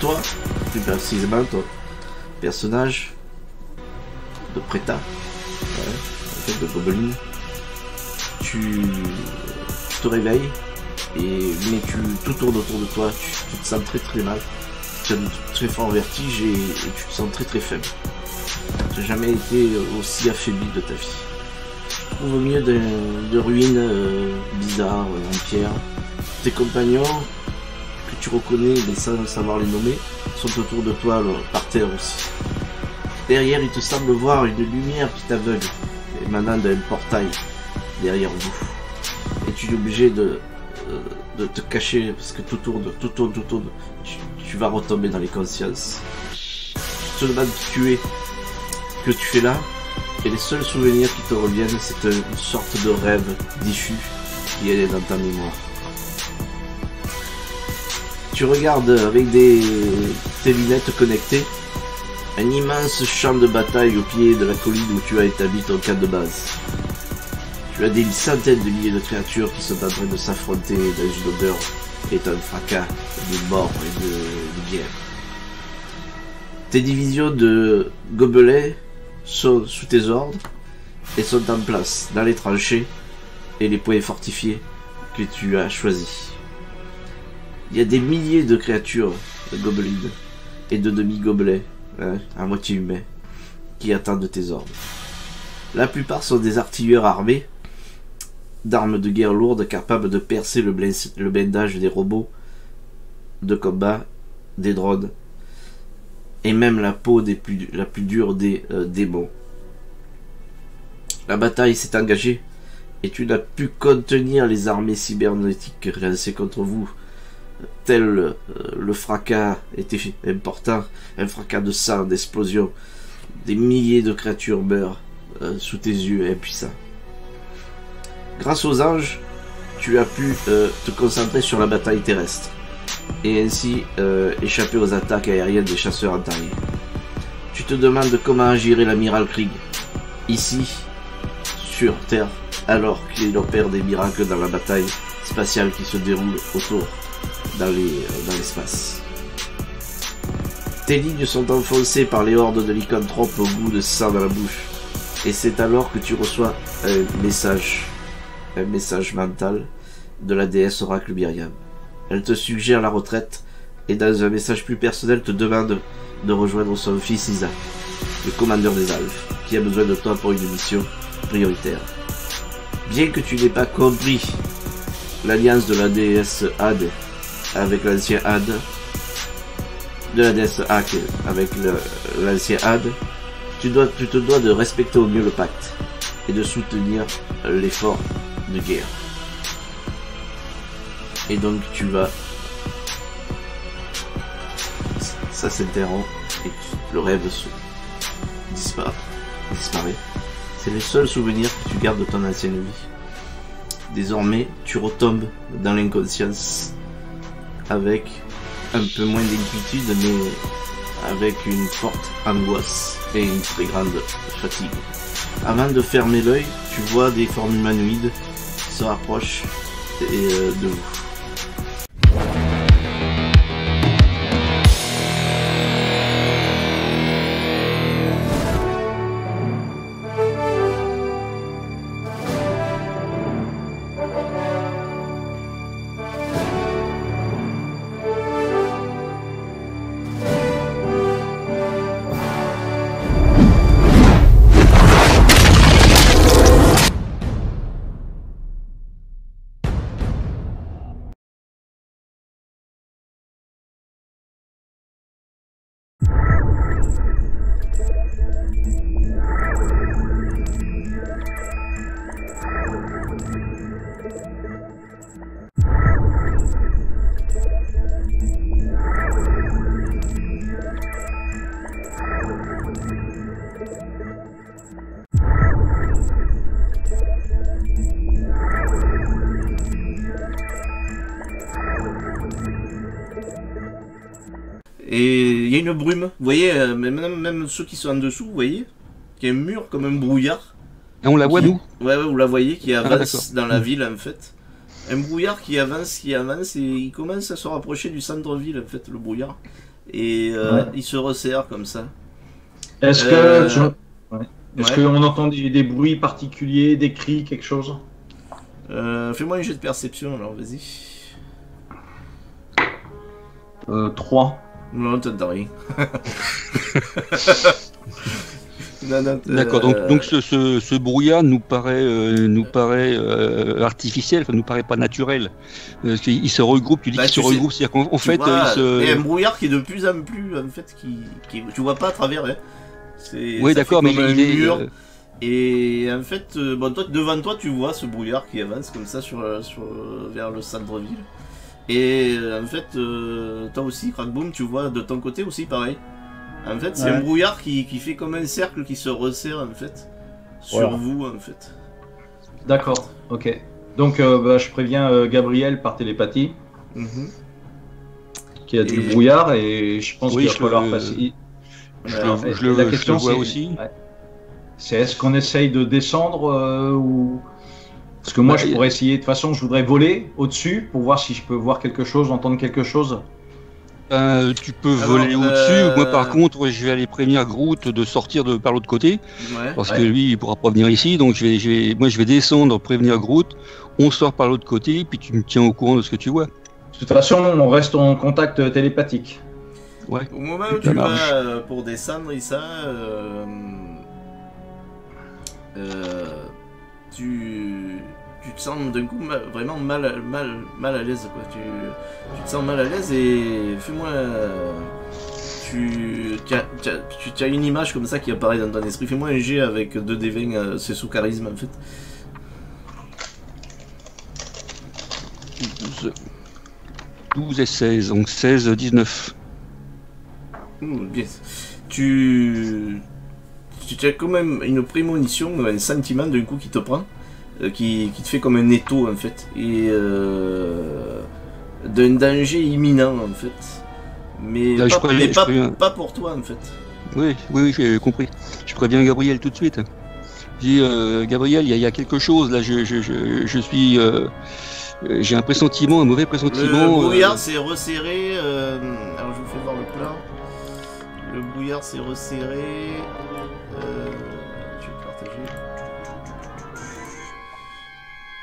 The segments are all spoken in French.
toi, plus précisément ton personnage de Preta, en fait de Gobeline, tu te réveilles mais tout tourne autour de toi, tu te sens très mal, tu as de très forts vertiges et tu te sens très faible. Tu n'as jamais été aussi affaibli de ta vie. Tu te trouves au milieu de ruines bizarres en pierre. Tes compagnons, que tu reconnais mais sans savoir les nommer, sont autour de toi par terre aussi. Derrière, il te semble voir une lumière qui t'aveugle, émanant d'un portail derrière vous. Et tu es obligé de te cacher parce que tout tourne. Tu vas retomber dans les consciences. Tu te demandes qui tu es, que tu fais là, et les seuls souvenirs qui te reviennent, c'est une sorte de rêve diffus qui est dans ta mémoire. Tu regardes avec tes lunettes connectées un immense champ de bataille au pied de la colline où tu as établi ton camp de base. Tu as des centaines de milliers de créatures qui sont en train de s'affronter dans une odeur et un fracas de mort et de guerre. Tes divisions de gobelets sont sous tes ordres et sont en place dans les tranchées et les points fortifiés que tu as choisis. Il y a des milliers de créatures de gobelins et de demi-gobelets, à moitié humains, qui attendent tes ordres. La plupart sont des artilleurs armés d'armes de guerre lourdes capables de percer le blindage des robots de combat, des drones, et même la peau la plus dure des démons. La bataille s'est engagée, et tu n'as pu contenir les armées cybernétiques lancées contre vous. Tel le fracas était important, un fracas de sang, d'explosion. Des milliers de créatures meurent sous tes yeux impuissants. Grâce aux anges, tu as pu te concentrer sur la bataille terrestre et ainsi échapper aux attaques aériennes des chasseurs antariens. Tu te demandes comment agirait l'amiral Krieg ici, sur Terre, alors qu'il opère des miracles dans la bataille spatiale qui se déroule autour dans l'espace. Tes lignes sont enfoncées par les hordes de lycanthropes au goût de sang dans la bouche, et c'est alors que tu reçois un message mental de la déesse Oracle Myriam. Elle te suggère la retraite et dans un message plus personnel te demande de rejoindre son fils Isa, le commandeur des Alphes, qui a besoin de toi pour une mission prioritaire. Bien que tu n'aies pas compris l'alliance de la déesse Had avec l'ancien Had, de la déesse Hak avec l'ancien Had, tu te dois de respecter au mieux le pacte et de soutenir l'effort de guerre. Et donc tu vas... Ça s'interrompt et le rêve disparaît. C'est le seul souvenir que tu gardes de ton ancienne vie. Désormais, tu retombes dans l'inconscience avec un peu moins d'inquiétude, mais avec une forte angoisse et une très grande fatigue. Avant de fermer l'œil, tu vois des formes humanoïdes qui se rapprochent de vous. Et il y a une brume, vous voyez, même ceux qui sont en dessous, vous voyez, qu'il y a un mur comme un brouillard. Et on la voit nous? Ouais, vous la voyez, qui avance dans la ville en fait. Un brouillard qui avance, et il commence à se rapprocher du centre-ville, en fait, le brouillard. Et Ouais. il se resserre comme ça. Est-ce que Euh, ouais. Est-ce ouais. qu'on entend des bruits particuliers, des cris, quelque chose? Fais-moi un jet de perception, alors, vas-y. 3. Non, t'entends rien. Non, non, D'accord, donc ce brouillard nous paraît artificiel, enfin, nous paraît pas naturel. Parce qu'il se regroupe, tu dis bah, qu'il se tu sais, regroupe, c'est-à-dire qu'en tu fait, il vois, il y a se... un brouillard qui est de plus en plus, en fait, tu vois pas à travers, hein. Oui, Ça fait d'accord, mais comme un il est... mur. Et en fait, bon, toi, devant toi, tu vois ce brouillard qui avance comme ça vers le centre-ville. Et en fait, toi aussi, Crackboom, tu vois de ton côté aussi pareil. En fait, c'est un Ouais. brouillard qui fait comme un cercle qui se resserre en fait sur Voilà. vous en fait. D'accord, ok. Donc, bah, je préviens Gabriel par télépathie Mhm. qu'il y a du Et- brouillard et je pense Oui, qu'il va falloir passer. Je Alors, le, Et je le- la je le question, vois c'est aussi. ouais. C'est est-ce qu'on essaye de descendre ou. Parce que moi, Bah, je pourrais essayer. De toute façon, je voudrais voler au-dessus pour voir si je peux voir quelque chose, entendre quelque chose. tu peux Alors, voler au-dessus. Moi, par contre, je vais aller prévenir Groot de sortir par l'autre côté, ouais. parce que Ouais. lui, il pourra pas venir ici. Donc, moi, je vais descendre, prévenir Groot. On sort par l'autre côté, puis tu me tiens au courant de ce que tu vois. De toute façon, on reste en contact télépathique. Ouais. Au moment où Ça tu marche. vas pour descendre, Issa, tu te sens d'un coup vraiment mal à l'aise quoi. Tu te sens mal à l'aise et fais-moi. Tu as une image comme ça qui apparaît dans ton esprit. Fais-moi un jet avec 2d20, c'est sous charisme en fait. 12, 12 et 16, donc 16, 19. Bien. Tu as quand même une prémonition, un sentiment d'un coup qui te prend, qui te fait comme un étau en fait, et d'un danger imminent en fait. Mais, Là, je préviens. pas pour toi en fait. Oui, j'ai compris. Je préviens Gabriel tout de suite. Je dis, Gabriel, il y a quelque chose, là, je suis... j'ai un pressentiment, un mauvais Le pressentiment. brouillard s'est resserré. Alors je vous fais voir le plan. Le brouillard s'est resserré. Je vais te partager.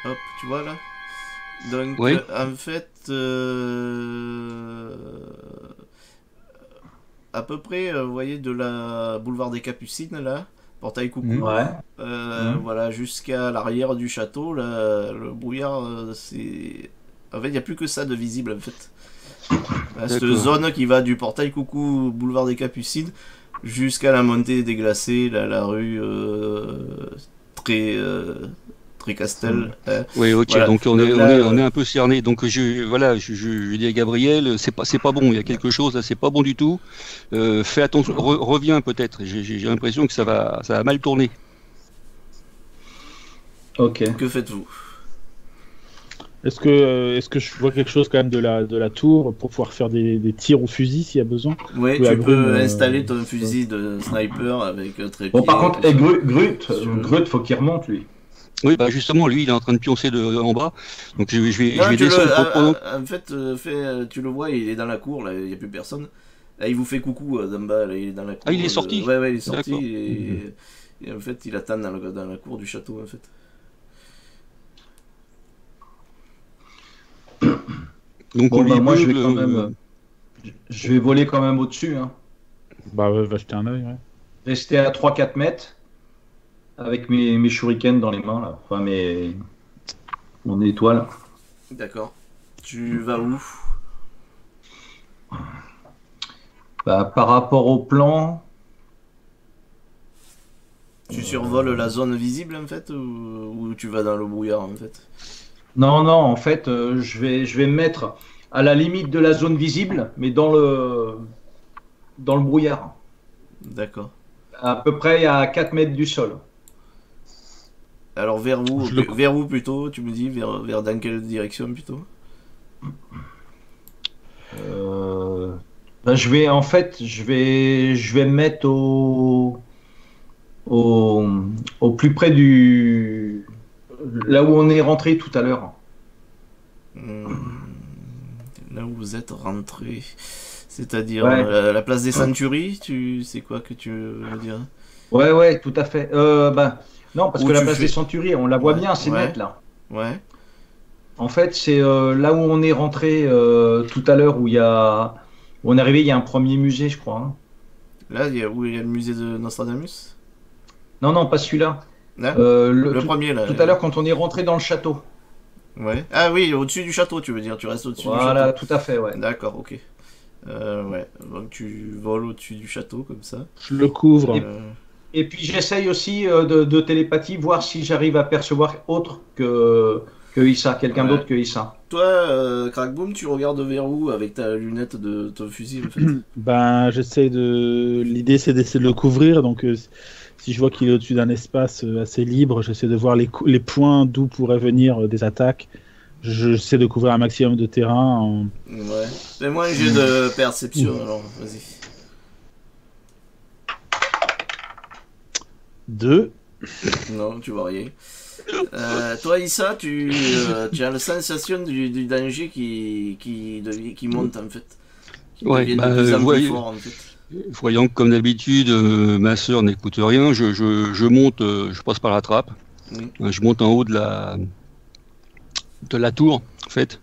Hop, tu vois là. Donc Oui. en fait, à peu près, vous voyez de la boulevard des Capucines là, portail coucou. Ouais. Voilà, jusqu'à l'arrière du château, là, le brouillard, c'est. En fait, il n'y a plus que ça de visible en fait. Cette D'accord. zone qui va du portail coucou, boulevard des Capucines, jusqu'à la montée des glacés, la rue très, très Castel. Oui, ok, Voilà. donc Donc là, on est un peu cerné. Donc je dis à Gabriel, c'est pas bon, il y a quelque chose là, c'est pas bon du tout. Fais attention, reviens peut-être. J'ai l'impression que ça va mal tourner. Ok. que faites-vous? Est-ce que je vois quelque chose quand même de la tour pour pouvoir faire des tirs au fusil s'il y a besoin? Ouais, Oui, tu Agrum, peux installer ton fusil de sniper avec trépied. Bon, par contre, tout ça. Grut, faut qu'il remonte lui. Oui, bah justement, lui, il est en train de pioncer en bas. Donc je Non, vais descendre. en fait, tu le vois, il est dans la cour, là, il n'y a plus personne. Là, il vous fait coucou d'en bas, là, il est dans la cour. Ah, il est sorti. Ouais, il est sorti D'accord. et en fait, il attend dans la cour du château, en fait. Donc Bon, on lui bah, moi, je vais bugle, quand même. Je vais voler quand même au-dessus. Hein. Bah, va jeter un œil, ouais. Rester à 3-4 mètres avec mes shurikens dans les mains, là. Enfin, mon étoile. D'accord. Tu vas où? Bah, par rapport au plan, Tu survoles la zone visible, en fait, ou tu vas dans le brouillard, en fait? non, en fait, je vais me mettre à la limite de la zone visible, mais dans le brouillard. D'accord. À peu près à 4 mètres du sol. Alors, vers où plutôt? Tu me dis, vers dans quelle direction plutôt? Ben, je vais me mettre au plus près là où on est rentré tout à l'heure. Là où vous êtes rentré, c'est-à-dire Ouais. la place des Centuries, c'est quoi que tu veux dire? Ouais, tout à fait. Non, parce Où que la tu place fais- des Centuries, on la voit Ouais, bien, c'est ouais. net là. Ouais. En fait, c'est là où on est rentré tout à l'heure, où on est arrivé, il y a un premier musée, je crois, hein. Là, où il y a le musée de Nostradamus. Non, non, pas celui-là. Là, Le, le tout, premier là. tout à l'heure, quand on est rentré dans le château. Ouais. Ah oui, au-dessus du château, tu veux dire. Tu restes au-dessus du château. Voilà, tout à fait, ouais. D'accord, ok. Ouais. Donc tu voles au-dessus du château comme ça. Je le couvre. Et, et puis j'essaye aussi de télépathie, voir si j'arrive à percevoir autre que Issa, quelqu'un Ouais. d'autre que Issa. Toi, Crackboom, tu regardes vers où avec ta lunette de ton fusil en fait? Ben, j'essaie de. L'idée, c'est d'essayer de le couvrir. Donc, si je vois qu'il est au-dessus d'un espace assez libre, j'essaie de voir les points d'où pourraient venir des attaques. J'essaie de couvrir un maximum de terrain. Ouais. Fais-moi un jet de perception alors, vas-y. 2. Non, tu vois rien. Toi, Issa, tu as la sensation du danger qui monte en fait. Qui Ouais, devient bah, de plus en plus voyez- fort en fait. Voyant que comme d'habitude, ma sœur n'écoute rien, je monte, je passe par la trappe, je monte en haut de la tour, en fait.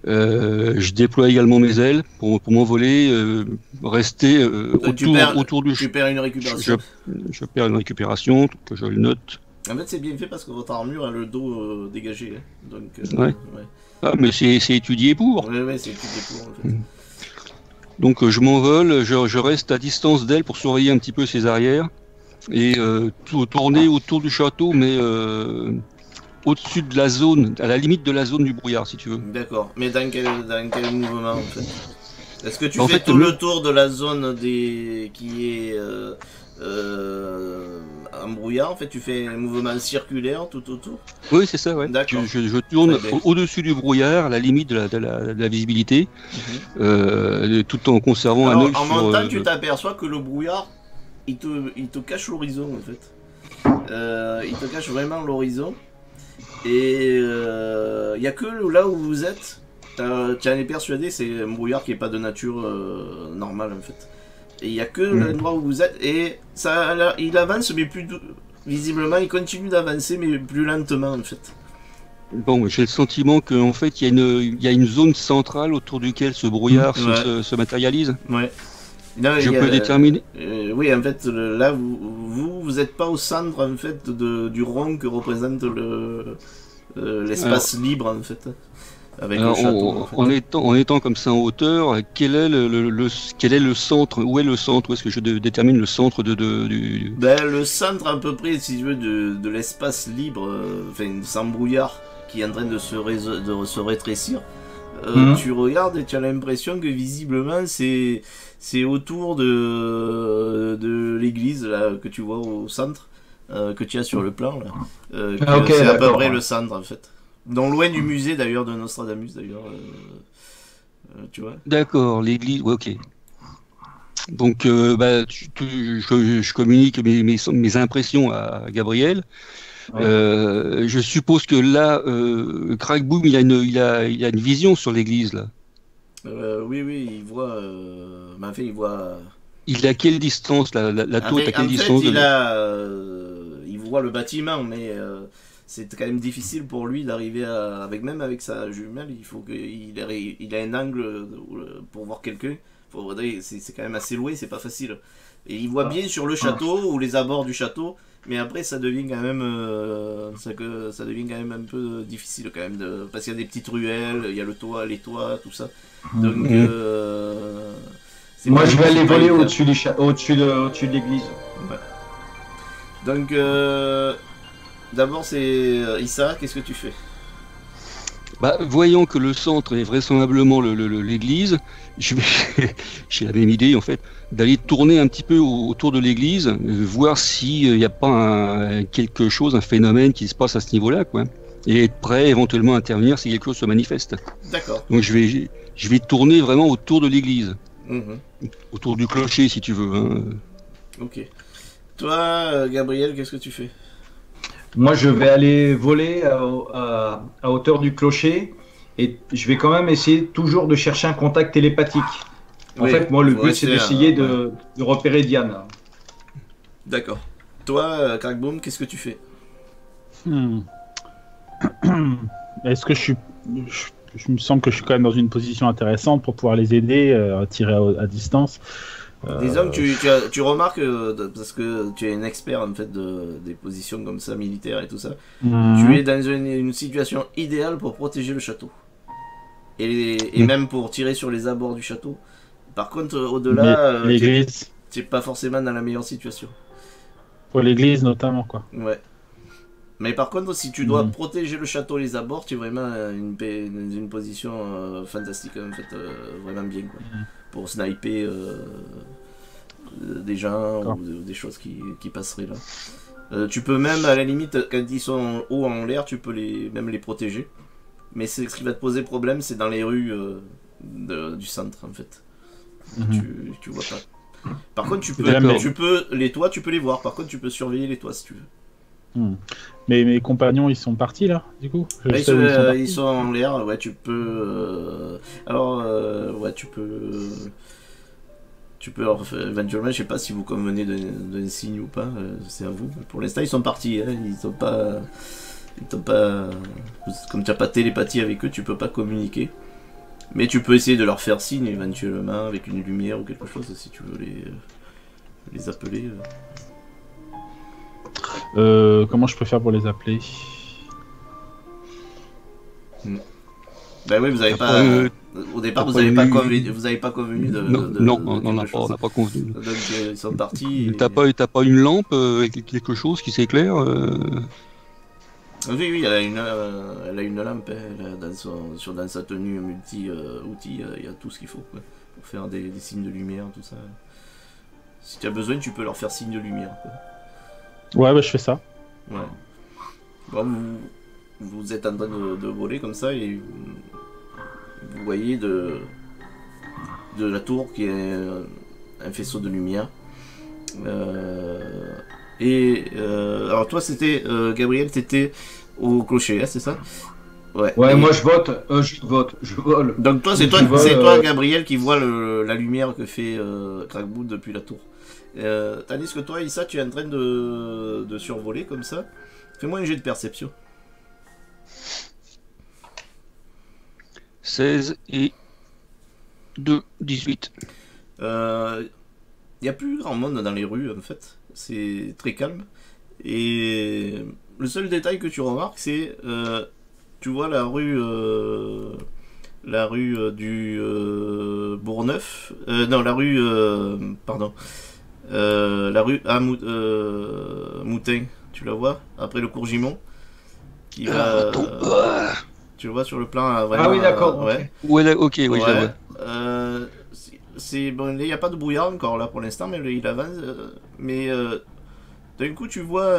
Je déploie également mes ailes pour m'envoler, rester autour du. Tu perds une récupération. Je perds une récupération, que je le note. En fait, c'est bien fait parce que votre armure a le dos dégagé. Hein. Donc, Ouais. Ah, mais c'est étudié pour. Ouais, c'est étudié pour en fait. Donc je m'envole, je reste à distance d'elle pour surveiller un petit peu ses arrières et tourner autour du château, mais au-dessus de la zone, à la limite de la zone du brouillard, si tu veux. D'accord. Mais dans quel mouvement en fait? Est-ce que tu En fais fait, tout le tour de la zone qui est en brouillard? En fait, tu fais un mouvement circulaire tout autour? Oui, c'est ça, ouais. D'accord. Je tourne Très bien. au-dessus du brouillard, à la limite de la visibilité, tout en conservant un Alors, œil en sur. montant, tu t'aperçois que le brouillard, il te cache l'horizon en fait. Il te cache vraiment l'horizon. Et il n'y a que là où vous êtes, tu en es persuadé, c'est un brouillard qui n'est pas de nature normale en fait. Et il n'y a que l'endroit où vous êtes, et ça, il avance, mais visiblement, il continue d'avancer, mais plus lentement en fait. Bon, j'ai le sentiment qu'en fait, il y a une zone centrale autour duquel ce brouillard se matérialise. Ouais. Là, Je peux déterminer. Oui, en fait, là, vous n'êtes pas au centre en fait du rond que représente l'espace libre en fait, avec alors, le château. en étant comme ça en hauteur, quel est le centre? Où est le centre? Où est-ce que je détermine le centre du... Ben, le centre à peu près, si tu veux, de l'espace libre, enfin sans brouillard, qui est en train de se rétrécir. Tu regardes et tu as l'impression que visiblement c'est autour de l'église là que tu vois au centre, que tu as sur le plan là. C'est à peu près le centre en fait. Non loin du musée d'ailleurs de Nostradamus d'ailleurs. Tu vois. D'accord, l'église, ouais, ok. Donc je communique mes impressions à Gabriel. Ouais. Je suppose que là, Crackboom, il a une vision sur l'église là. Oui, il voit. En fait, il voit. Il est à quelle distance la tour est à quelle distance? Il voit le bâtiment, mais c'est quand même difficile pour lui d'arriver même avec sa jumelle. Il faut qu'il ait un angle pour voir quelqu'un. C'est quand même assez loin, c'est pas facile. Et il voit bien sur le château ou les abords du château. Mais après, ça devient quand même, ça devient quand même un peu difficile quand même, parce qu'il y a des petites ruelles, il y a les toits, tout ça. Donc, moi, je vais aller voler au-dessus de l'église. Ouais. Donc, d'abord, c'est Issa, qu'est-ce que tu fais? Bah, voyant que le centre est vraisemblablement l'église, j'ai la même idée en fait, d'aller tourner un petit peu autour de l'église, voir s'il n'y a pas quelque chose, un phénomène qui se passe à ce niveau-là, quoi. Et être prêt éventuellement à intervenir si quelque chose se manifeste. D'accord. Donc je vais tourner vraiment autour de l'église. Autour du clocher si tu veux. Hein. Ok. Toi, Gabriel, qu'est-ce que tu fais? Moi, je vais aller voler à hauteur du clocher Et je vais quand même essayer toujours de chercher un contact télépathique. En Oui, fait, moi, le faut but, c'est rester, d'essayer ouais. de repérer Diane. D'accord. Toi, Crackboom, qu'est-ce que tu fais? Hmm. Est-ce que je me semble que je suis quand même dans une position intéressante pour pouvoir les aider à tirer à distance. Disons que tu remarques, parce que tu es un expert en fait des positions comme ça, militaires et tout ça, tu es dans une situation idéale pour protéger le château. Et même pour tirer sur les abords du château. Par contre, au-delà, l'église, tu n'es pas forcément dans la meilleure situation. pour l'église notamment, quoi. Ouais. Mais par contre, si tu dois protéger le château, les abords, tu es vraiment dans une position fantastique, en fait, vraiment bien, quoi. Pour sniper des gens ou des choses qui passeraient là. Tu peux même, à la limite, quand ils sont haut en l'air, tu peux même les protéger. Mais ce qui va te poser problème, c'est dans les rues du centre, en fait. Tu vois pas. Par contre, les toits, tu peux les voir. Par contre, tu peux surveiller les toits si tu veux. Mais mes compagnons, ils sont partis là, du coup. Ils sont en l'air. Ouais, tu peux. Ouais, tu peux. Éventuellement, je sais pas si vous convenez d'un signe ou pas. C'est à vous. Pour l'instant, ils sont partis. Hein, ils t'ont pas. Comme tu n'as pas de télépathie avec eux, tu peux pas communiquer. Mais tu peux essayer de leur faire signe éventuellement avec une lumière ou quelque chose si tu veux les appeler. Comment je peux faire pour les appeler? Ben oui, vous avez pas. Au départ, vous avez pas convenu de. Non, on n'a pas convenu. Donc ils sont partis. T'as pas une lampe avec quelque chose qui s'éclaire Oui, elle a une lampe. Dans sa tenue multi-outils, il y a tout ce qu'il faut quoi, pour faire des signes de lumière, tout ça. Si tu as besoin, tu peux leur faire signe de lumière. Quoi. Ouais, bah je fais ça. Ouais. Bon, vous êtes en train de voler comme ça et vous voyez de la tour qui est un faisceau de lumière. Alors toi c'était Gabriel, t'étais au clocher, hein, c'est ça? Ouais, moi je vole. Donc toi c'est toi Gabriel qui voit la lumière que fait Crackboot depuis la tour. Tandis que toi Issa tu es en train de survoler comme ça. Fais-moi un jet de perception. 16 et 2, 18. Il n'y a plus grand monde dans les rues en fait. C'est très calme. Et le seul détail que tu remarques, c'est tu vois la rue du Bourgneuf. Non, la rue pardon. La rue à Moutin. Tu la vois après le cours Gimont. Qui va. Tu le vois sur le plan. Vraiment, ah oui, d'accord. Ouais. Ouais, ok, oui, je la vois. Bon, il n'y a pas de brouillard encore là pour l'instant, mais il avance. Mais d'un coup, tu vois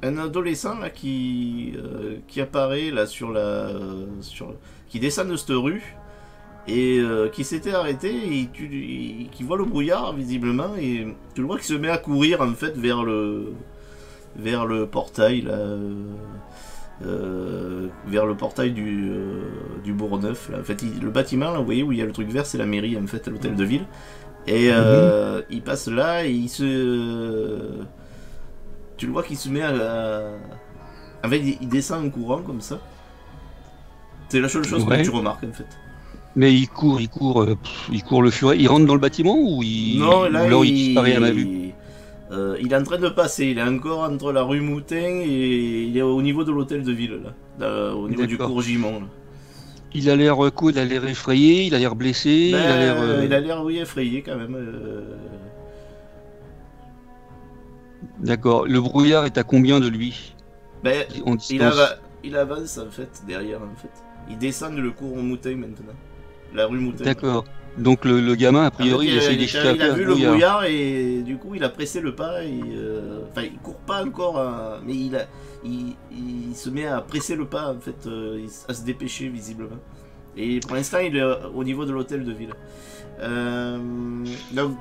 un adolescent là qui apparaît là qui descend de cette rue et qui s'était arrêté et qui voit le brouillard visiblement et tu le vois qui se met à courir en fait vers le portail là. Vers le portail du Bourgneuf. En fait, le bâtiment, là, vous voyez où il y a le truc vert, c'est la mairie, en fait, l'hôtel de ville. Et il passe là et tu le vois qu'il se met en fait, il descend en courant comme ça. C'est la seule chose que tu remarques, en fait. Mais il court le furet. Il rentre dans le bâtiment ou il disparaît à ma vue? Il est en train de passer, il est encore entre la rue Moutin et il est au niveau de l'hôtel de ville, là, au niveau du cours Gimont. Là. Il a l'air effrayé, il a l'air blessé, il a l'air oui, effrayé quand même. D'accord, le brouillard est à combien de lui? Il avance en fait, derrière en fait. Il descend le cours Moutin maintenant, la rue Moutin. D'accord. Donc le gamin, a priori, il essaie d'échapper. Il a vu le brouillard et du coup il a pressé le pas. Enfin, il court pas encore, mais il se met à presser le pas en fait, à se dépêcher visiblement. Et pour l'instant, il est au niveau de l'hôtel de ville. Donc,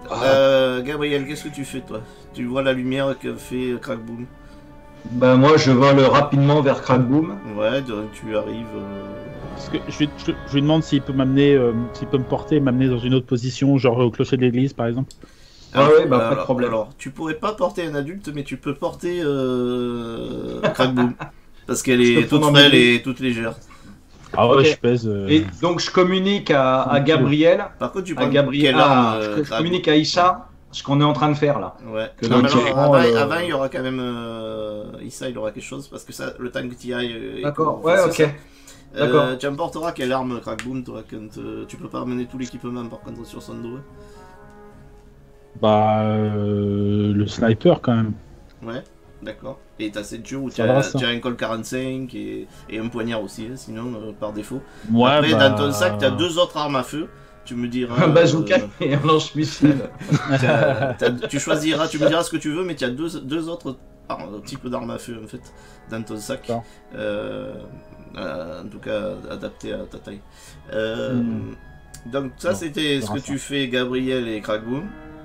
Gabriel, qu'est-ce que tu fais toi? Tu vois la lumière que fait Crackboom? Ben moi je vole rapidement vers Crackboom. Ouais, donc tu arrives. Parce que je lui demande s'il peut m'amener, s'il peut me porter et m'amener dans une autre position, genre au clocher de l'église par exemple. Ah ouais, bah pas de problème. Alors, tu pourrais pas porter un adulte, mais tu peux porter Crackboom. Parce qu'elle est toute frêle et toute légère. Ah ouais, Ok. je pèse. Et donc je communique à Gabriel, Par contre, tu à prends Gabriel, quelle arme je Crackboom communique à Issa ce qu'on est en train de faire là. Ouais. Que Non, mais donc, alors, il prend, avant, il y aura quand même. Issa, il aura quelque chose parce que ça, le temps que tu y ailles. D'accord, c'est ouais, ok. ça. D'accord. Tu emporteras quelle arme Crackboom, toi, quand tu peux pas ramener tout l'équipement par contre sur son dos. Bah, le sniper quand même. Ouais, d'accord. Et t'as cette jure où tu Ça va, as, ça. un Colt 45 et un poignard aussi, hein, sinon par défaut. Ouais, Après, bah... dans ton sac, t'as 2 autres armes à feu. Tu me diras. Un bazooka et un lance-missile. Tu choisiras, tu me diras ce que tu veux, mais tu as deux autres types d'armes à feu en fait dans ton sac. D'accord. En tout cas, adapté à ta taille. Donc, ça, Non, c'était ce verra que ça. tu fais, Gabriel et Crackboom.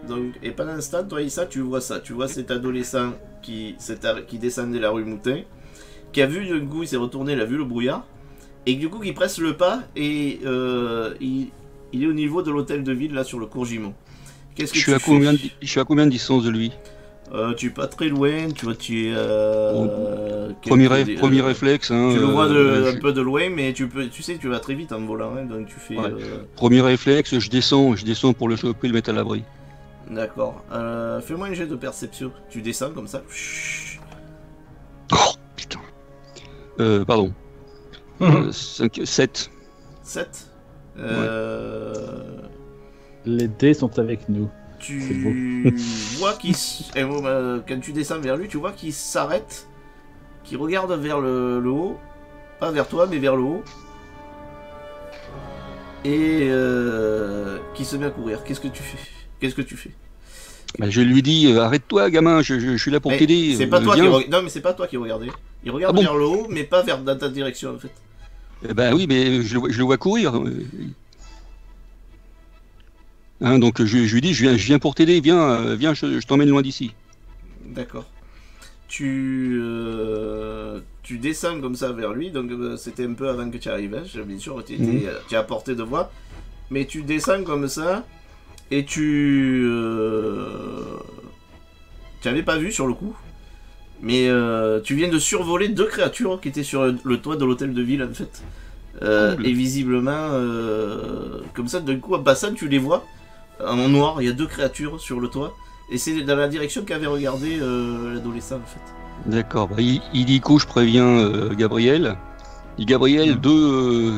Donc, et pendant l'instant, toi, Issa, tu vois ça. Tu vois cet adolescent qui descendait la rue Moutin, qui a vu, du coup, il s'est retourné, il a vu le brouillard, et du coup, qui presse le pas, et il est au niveau de l'hôtel de ville, là, sur le cours Gimont. Qu'est-ce que Je suis à combien de distance de lui? Tu es pas très loin, tu vois, tu es... Premier réflexe. Hein, tu le vois un peu de loin, mais tu sais, tu vas très vite en volant, hein, donc tu fais... Ouais. Premier réflexe, je descends pour le choper et le mettre à l'abri. D'accord. Fais-moi un jet de perception. Tu descends comme ça. Chut. Oh, putain. Pardon. 7. 7. Les dés sont avec nous. Tu vois qu'il... quand tu descends vers lui, tu vois qu'il s'arrête, qu'il regarde vers le haut. Pas vers toi, mais vers le haut. Et qui se met à courir. Qu'est-ce que tu fais? Bah, je lui dis arrête-toi, gamin, je suis là pour Mais t'aider. c'est pas toi viens. Non, mais c'est pas toi qui regardais. Il regarde Ah bon vers le haut, mais pas dans ta direction en fait. Eh ben oui, mais je le vois courir. Hein, donc je lui dis je viens pour t'aider, viens, je t'emmène loin d'ici. D'accord. Tu descends comme ça vers lui, donc c'était un peu avant que tu arrives, hein. Bien sûr, tu es à portée de voix, mais tu descends comme ça, et tu n'avais pas vu sur le coup, mais tu viens de survoler 2 créatures qui étaient sur le toit de l'hôtel de ville en fait. Cool. Et visiblement, comme ça, d'un coup, en passant, tu les vois en noir, il y a 2 créatures sur le toit. Et c'est dans la direction qu'avait regardé l'adolescent en fait. D'accord, bah, illico, je préviens Gabriel. Et Gabriel, deux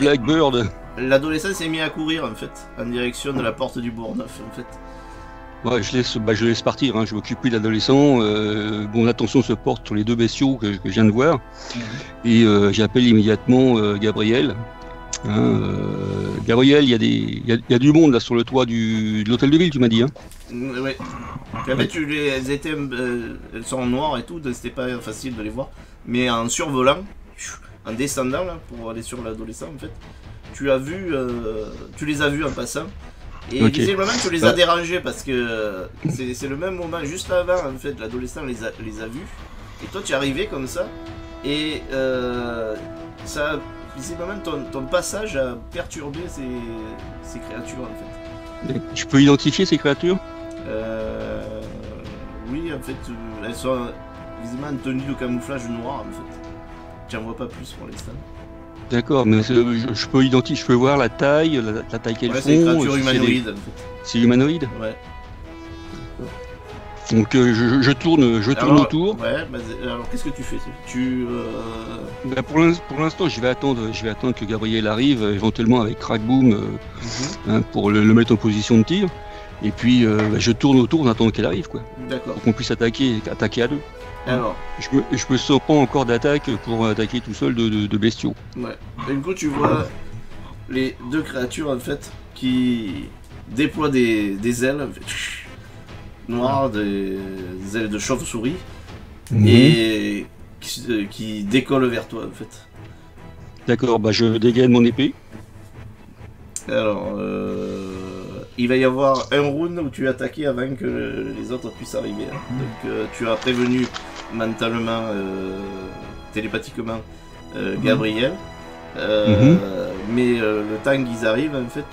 Blackbird. L'adolescent s'est mis à courir en fait, en direction de la porte du Bourgneuf en fait. Ouais, je laisse partir, hein. Je m'occupe plus de l'adolescent. Mon attention se porte sur les 2 bestiaux que je viens de voir. Et j'appelle immédiatement Gabriel. Hein, Gabriel, il y a du monde là sur le toit de l'hôtel de ville, tu m'as dit. Hein. Ouais. Puis en fait, elles sont en noir et tout, donc c'était pas facile de les voir. Mais en survolant, en descendant là, pour aller sur l'adolescent en fait, tu les as vus en passant. Et Ok. visiblement tu les as dérangés parce que c'est le même moment, juste avant en fait, l'adolescent les a vus. Et toi tu es arrivé comme ça, et ça, visiblement ton passage a perturbé ces créatures en fait. Je peux identifier ces créatures? Oui, en fait, elles sont visiblement en tenue de camouflage noir en fait. Tu n'en vois pas plus pour l'instant. D'accord, mais je peux identifier, je peux voir la taille qu'elles Ouais, font. c'est des créatures si humanoïdes en fait. C'est humanoïde. Ouais. Donc je tourne Alors, autour. Ouais, alors qu'est-ce que tu fais? Bah, pour l'instant, je vais attendre que Gabriel arrive, éventuellement avec Crackboom, hein, pour le mettre en position de tir. Et puis je tourne autour en attendant qu'elle arrive, quoi, D'accord. pour qu'on puisse attaquer à 2. Alors, Je me sens pas encore d'attaque pour attaquer tout seul de bestiaux. ouais. Et du coup, tu vois les 2 créatures en fait qui déploient des ailes en fait, noires, des ailes de chauve-souris, et qui décollent vers toi en fait. D'accord, bah je dégaine mon épée. Alors, il va y avoir un round où tu es attaqué avant que les autres puissent arriver. Hein. Donc, tu as prévenu mentalement, télépathiquement, Gabriel. Mais le temps qu'ils arrivent, en fait,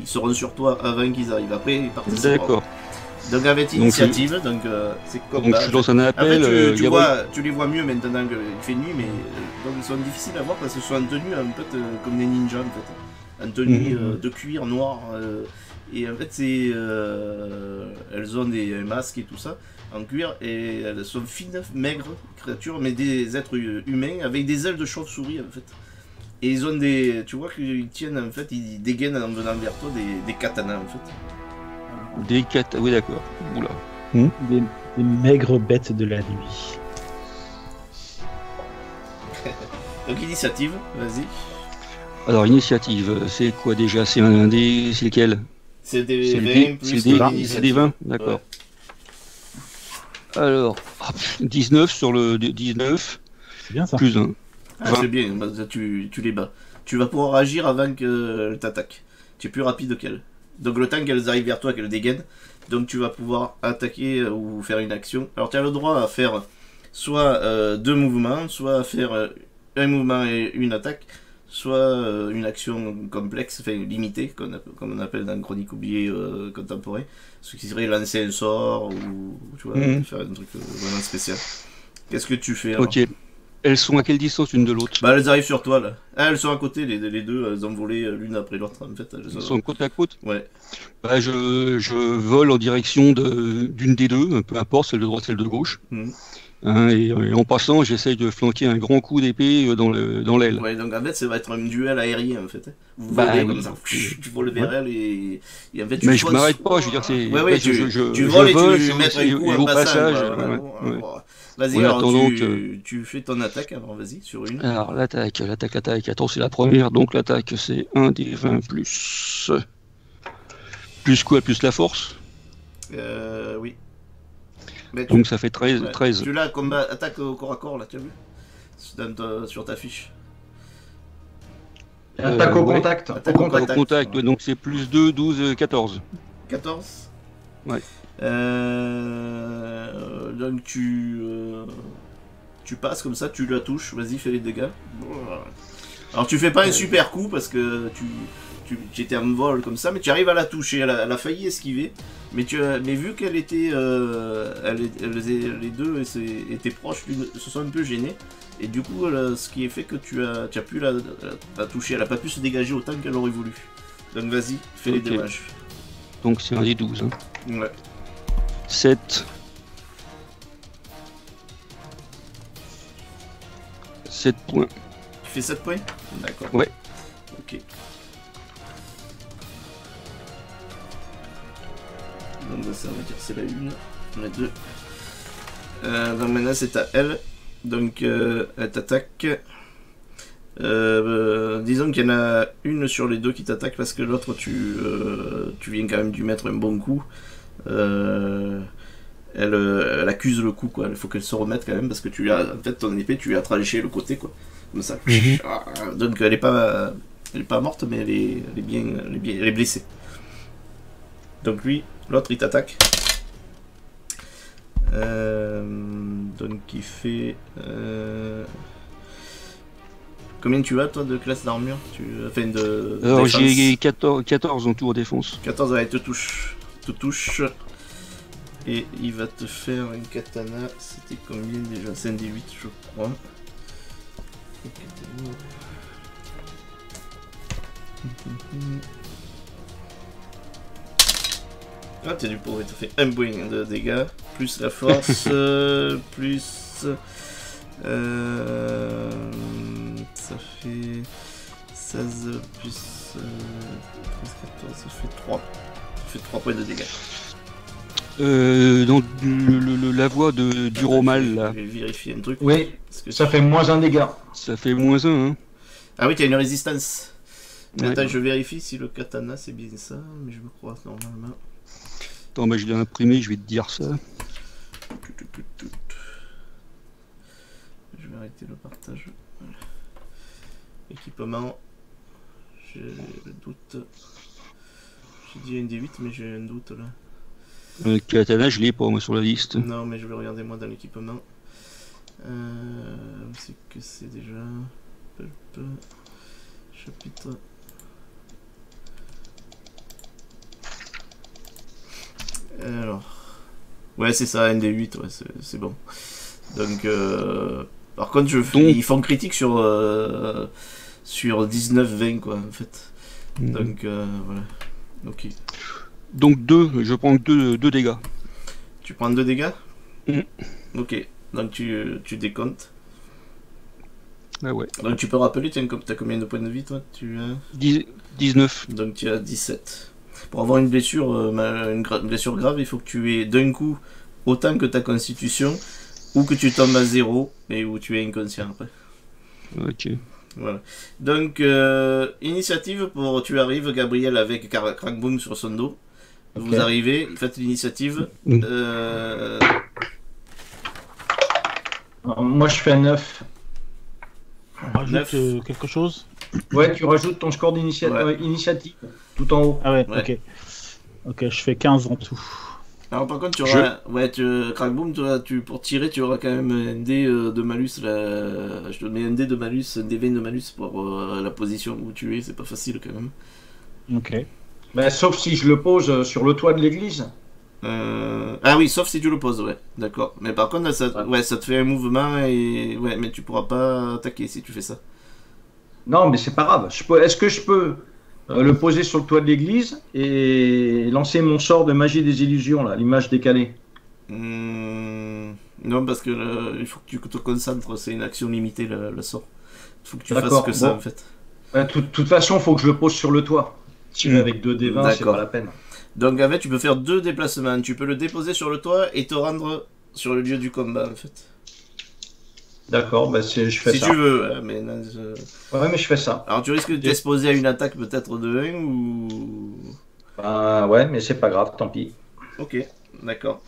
ils seront sur toi avant qu'ils arrivent. Après, ils partent. D'accord. Donc avec initiative, donc c'est comme. Donc je lance un appel. Après, tu Gabriel. tu les vois mieux maintenant qu'il fait nuit, mais donc ils sont difficiles à voir parce qu'ils sont en tenue en fait comme des ninjas en fait, en tenue de cuir noir. Et en fait c'est, elles ont des masques et tout ça en cuir et elles sont fines, maigres créatures, mais des êtres humains avec des ailes de chauve-souris en fait. Et ils ont des, tu vois qu'ils tiennent en fait, ils dégainent en venant vers toi des katanas en fait. Des 4. Oui, d'accord. Oula. Des maigres bêtes de la nuit. Donc initiative, vas-y. Alors, initiative, c'est quoi déjà? C'est un dé. C'est lequel? C'est des C'est le 20 dé, plus c'est ton des initiative. 20, d'accord. Alors, 19 sur le 19, C'est bien ça. plus 1. Ah, c'est bien, bah, tu les bats. Tu vas pouvoir agir avant qu'elles t'attaquent. Tu es plus rapide qu'elles. Donc le temps qu'elles arrivent vers toi, qu'elles dégainent, donc tu vas pouvoir attaquer ou faire une action. Alors tu as le droit à faire soit 2 mouvements, soit à faire un mouvement et une attaque, soit une action complexe, enfin limitée, comme on appelle dans Chronique oubliée contemporain, ce qui serait lancer un sort ou tu vois, faire un truc vraiment spécial. Qu'est-ce que tu fais alors? Ok. Elles sont à quelle distance l'une de l'autre? Bah elles arrivent sur toi là. Ah, elles sont à côté, les deux, elles ont volé l'une après l'autre en fait. Elles sont côte à côte? Ouais. Bah, je vole en direction d'une des deux, peu importe, celle de droite, celle de gauche. Hein, et en passant, j'essaye de flanquer un grand coup d'épée dans l'aile. Ouais, donc en fait, ça va être un duel aérien en fait. Vous Bah, volez oui. comme ça, tu voles vers elle et en fait tu Mais je fonces. m'arrête pas, je veux dire, c'est. Ouais, ouais, tu je voles et vole, tu mets un coup et en au passage. passage. Voilà, Ouais, ouais. Vas-y, En alors attendant tu fais ton attaque, alors vas-y, sur une. Alors, l'attaque. Attends, c'est la première, donc l'attaque, c'est 1 des 20 plus. Plus quoi? Plus la force? Oui. Mais Donc ça fait 13. ouais, 13. tu l'as combat, attaque au corps à corps là, tu as vu? Sur ta fiche. Attaque au ouais. contact. Attaque Au au contact. Au contact, ouais, donc c'est plus 2, 12, 14. 14. Ouais. Donc tu passes comme ça, tu la touches, vas-y fais les dégâts. Alors tu fais pas un super coup parce que tu étais en vol comme ça, mais tu arrives à la toucher, elle a failli esquiver, mais vu qu'elle était, les deux étaient proches, se sont un peu gênés, et du coup ce qui est fait que tu as pu la toucher, elle a pas pu se dégager autant qu'elle aurait voulu. Donc vas-y, fais les Ok. dommages. Donc c'est un des 12. Hein. Ouais. 7. 7 points. Tu fais 7 points? D'accord. Ouais. Ok. Donc ça, on va dire c'est la 1, la 2. Donc maintenant c'est à elle. Donc elle t'attaque. Disons qu'il y en a une sur les deux qui t'attaque parce que l'autre tu viens quand même de lui mettre un bon coup. Elle accuse le coup quoi. Il faut qu'elle se remette quand même parce que en fait ton épée tu lui as tranché le côté quoi. Comme ça. Donc elle est pas morte mais elle est blessée. Donc lui, l'autre il t'attaque. Donc il fait combien tu as toi de classe d'armure? Enfin de Alors défense. j'ai 14 en tour défense. 14, ouais, te touche. Et il va te faire une katana. C'était combien déjà? C'est un des 8 je crois. Ah t'es du pauvre, il te fait un point de dégâts. Plus la force. Plus... ça fait 16 plus 13, 14, ça fait 3. Ça fait 3 points de dégâts. Dans la voix du Romal là, Je vais vérifier un truc. Oui, Parce que ça fait moins un dégât. ça fait moins 1. Hein. Ah oui, t'as une résistance. Ouais. Attends, je vérifie si le katana c'est bien ça, mais je me crois normalement. Attends, bah, je l'ai imprimé, je vais te dire ça. Je vais arrêter le partage. Voilà. Équipement. J'ai le doute. J'ai dit un des 8 mais j'ai un doute là. Le katana, je l'ai pas moi sur la liste. Non mais je vais regarder moi dans l'équipement. C'est que c'est déjà... Chapitre... Alors... Ouais, c'est ça, ND8, ouais, c'est bon. Donc, par contre, ils font critique sur 19-20, quoi, en fait. Donc, voilà. Ok. Donc je prends 2 dégâts. Tu prends 2 dégâts. Ok. Donc, tu décomptes. Ah ouais. Donc, tu peux rappeler, t'as combien de points de vie, toi? 19. Donc, tu as 17. Pour avoir une blessure, une blessure grave, il faut que tu aies d'un coup autant que ta constitution, ou que tu tombes à 0 et où tu es inconscient après. Ok. Voilà. Donc, initiative pour... Tu arrives, Gabriel, avec Crackboom sur son dos. Okay. Vous arrivez, faites l'initiative. Moi, je fais un 9. On rajoute quelque chose? Ouais, tu rajoutes ton score d'initiative tout en haut. Ah ouais, ok. Ok, je fais 15 en tout. Alors par contre, tu auras... Crackboom, pour tirer, tu auras quand même un dé de malus. Je te mets un dé de malus, un dé 20 de malus pour la position où tu es. C'est pas facile quand même. Ok. Ben, sauf si je le pose sur le toit de l'église. Ah oui, sauf si tu le poses, ouais. D'accord. Mais par contre, ça te fait un mouvement et... Ouais, mais tu pourras pas attaquer si tu fais ça. Non, mais c'est pas grave. Est-ce que je peux le poser sur le toit de l'église et lancer mon sort de magie des illusions, là, l'image décalée? Non, parce que il faut que tu te concentres. C'est une action limitée, le sort. Il faut que tu fasses que ça, en fait. De toute façon, il faut que je le pose sur le toit. Si avec 2d20, c'est pas la peine. Donc, en fait, tu peux faire 2 déplacements. Tu peux le déposer sur le toit et te rendre sur le lieu du combat, en fait. D'accord, bah je fais ça. Si tu veux, hein, mais... Ouais, mais je fais ça. Alors, tu risques de t'exposer à une attaque peut-être de 1 ou... Ouais, mais c'est pas grave, tant pis. Ok, d'accord.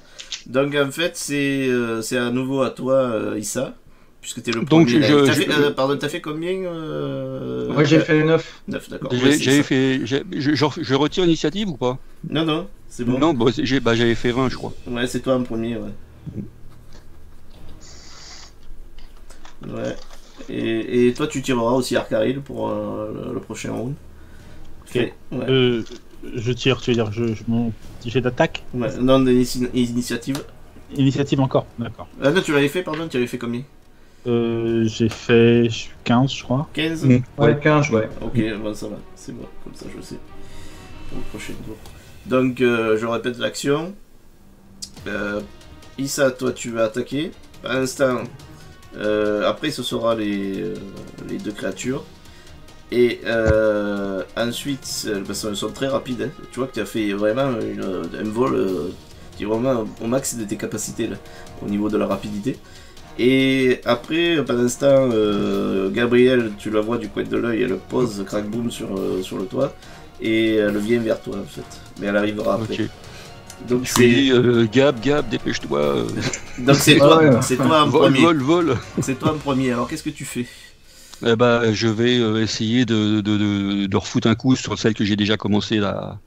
Donc, en fait, c'est à nouveau à toi, Issa. Puisque t'es le premier. Donc, t'as fait combien Moi, j'ai fait 9. 9, d'accord. Je retire l'initiative ou pas? Non, c'est bon. Non, j'avais fait 20, je crois. Ouais, c'est toi en premier, ouais. Ouais. Et toi, tu tireras aussi Arcaril pour le prochain round. Ok. Ouais. Je tire, tu veux dire, j'ai d'attaque? Ouais, non, d'initiative. Initiative encore, d'accord. Ah non, tu l'avais fait, pardon, tu avais fait combien? J'ai fait 15, je crois. 15 Ouais, 15, ouais. Ok, bon, ça va, c'est bon, comme ça je sais. Pour le prochain tour. Donc, je répète l'action. Issa, toi, tu vas attaquer. Pour l'instant, après, ce sera les 2 créatures. Et ensuite, parce qu'elles sont très rapides, hein. Tu vois que tu as fait vraiment un vol qui est vraiment au max de tes capacités là, au niveau de la rapidité. Et après, pendant l'instant, Gabriel, tu la vois du coin de l'œil, elle pose Crackboom sur le toit et elle vient vers toi en fait. Mais elle arrivera après. Okay. Donc c'est Gab, dépêche-toi. Donc c'est toi, c'est toi en premier. Vol. C'est toi en premier. Alors qu'est-ce que tu fais? Eh ben, je vais essayer de refoutre un coup sur celle que j'ai déjà commencé à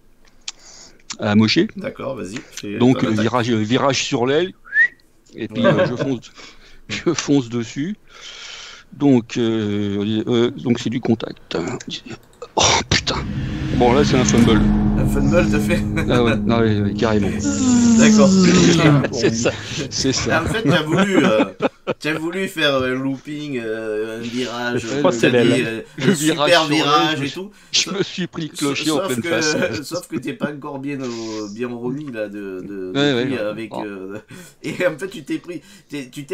amocher. D'accord, vas-y. Donc virage sur l'aile et puis je fonce dessus. Donc c'est du contact. Oh putain. Bon là c'est un fumble. Un fumble t'as fait? Ah ouais, carrément. D'accord. C'est ça. En fait tu as voulu faire un looping, un virage, un super virage et tout. Je me suis pris le clocher en pleine face. Sauf que t'es pas encore bien remis là avec. Et en fait tu t'es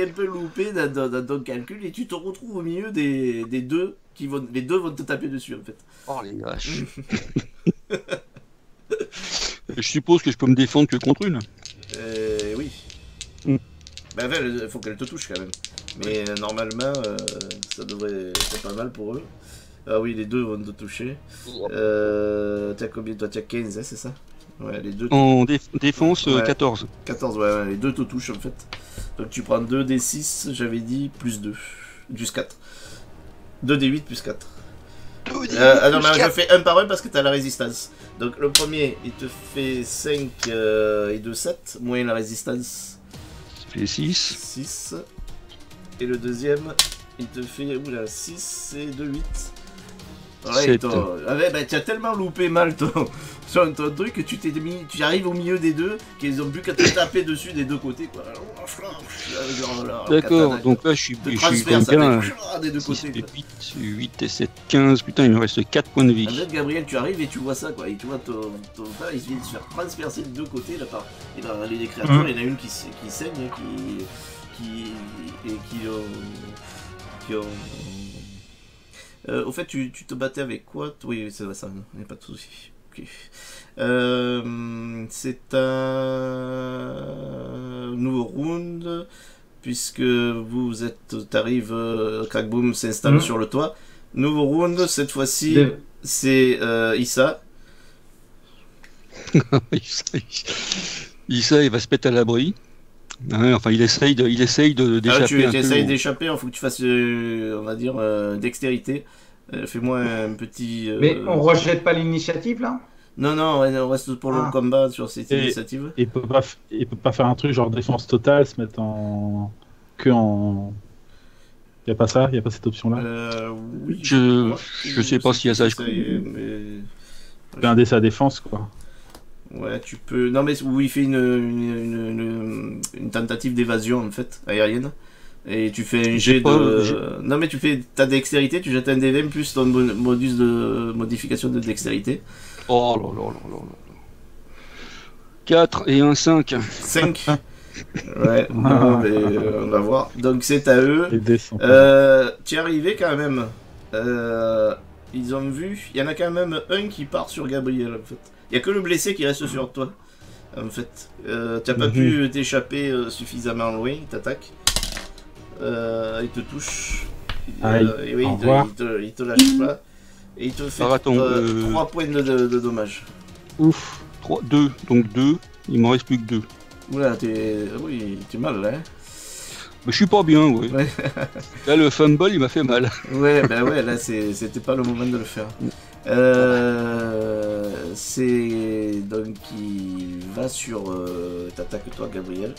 un peu loupé dans ton calcul et tu te retrouves au milieu des deux. Les deux vont te taper dessus en fait. Oh les vaches. Je suppose que je peux me défendre que contre une. Oui. Ben il faut qu'elle te touche quand même. Mais normalement, ça devrait être pas mal pour eux. Ah oui, les deux vont te toucher. T'as combien? Toi, t'as 15, hein, c'est ça? Ouais, les deux. En défense, ouais. 14. 14, ouais, les deux te touchent en fait. Donc tu prends 2d6, j'avais dit, plus 2. Plus 4. 2d8 plus 4. Non, mais je fais un par un parce que t'as la résistance. Donc le premier, il te fait 5 et 2, 7, moins la résistance. Ça fait 6. 6. Et le deuxième, il te fait, oula, 6 et 2, 8. Ouais, 7. Ah ouais, bah tu as tellement loupé mal ton truc que tu arrives au milieu des deux, qu'ils ont plus qu'à te taper dessus des deux côtés, quoi. D'accord, donc là je suis transfert, ça bien. fait des deux 6 côtés. et 8 et 7, 15. Putain, il me reste 4 points de vie. En fait, Gabriel, tu arrives et tu vois ça, quoi. Et tu vois ton frère, il vient de se faire transpercer de deux côtés, là, par. Et dans les créatures, il y en a une qui saigne, qui ont. Au fait, tu te battais avec quoi? Oui, c'est ça, il n'y a pas de souci. Ok. C'est un nouveau round, puisque vous êtes. T'arrives, Crackboom s'installe sur le toit. Nouveau round, cette fois-ci, c'est Issa. Issa, il va se mettre à l'abri. Hein, enfin, il essaye d'échapper. Tu essayes d'échapper, il faut que tu fasses, on va dire, dextérité. Fais-moi un petit. Mais on rejette pas l'initiative là? Non, on reste pour le combat sur cette initiative. Il peut pas faire un truc genre défense totale, se mettre en. Y a pas ça? Y a pas cette option-là? Oui. Je sais pas s'il y a ça. Il fait un dé sa défense, quoi. Ouais, tu peux. Non, mais où il fait une tentative d'évasion en fait, aérienne. Et tu fais un jet de. Non, mais tu fais ta dextérité, tu jettes un D20 plus ton modus de modification de dextérité. Oh là là là là là. 4 et un 5. 5. Ouais, non, mais, on va voir. Donc c'est à eux. Tu es arrivé quand même. Ils ont vu. Il y en a quand même un qui part sur Gabriel en fait. Il n'y a que le blessé qui reste sur toi. En fait, tu n'as pas pu t'échapper suffisamment loin. Il t'attaque. Il te touche. Et oui, il te lâche pas. Et il te fait 3 points de dommages. Ouf, 2. Donc 2. Il m'en reste plus que 2. Oula, t'es mal là. Hein. Mais je suis pas bien, ouais. Là, le fumble, il m'a fait mal. Ouais, bah ouais, là, c'était pas le moment de le faire. C'est donc qui va sur t'attaque toi, Gabriel.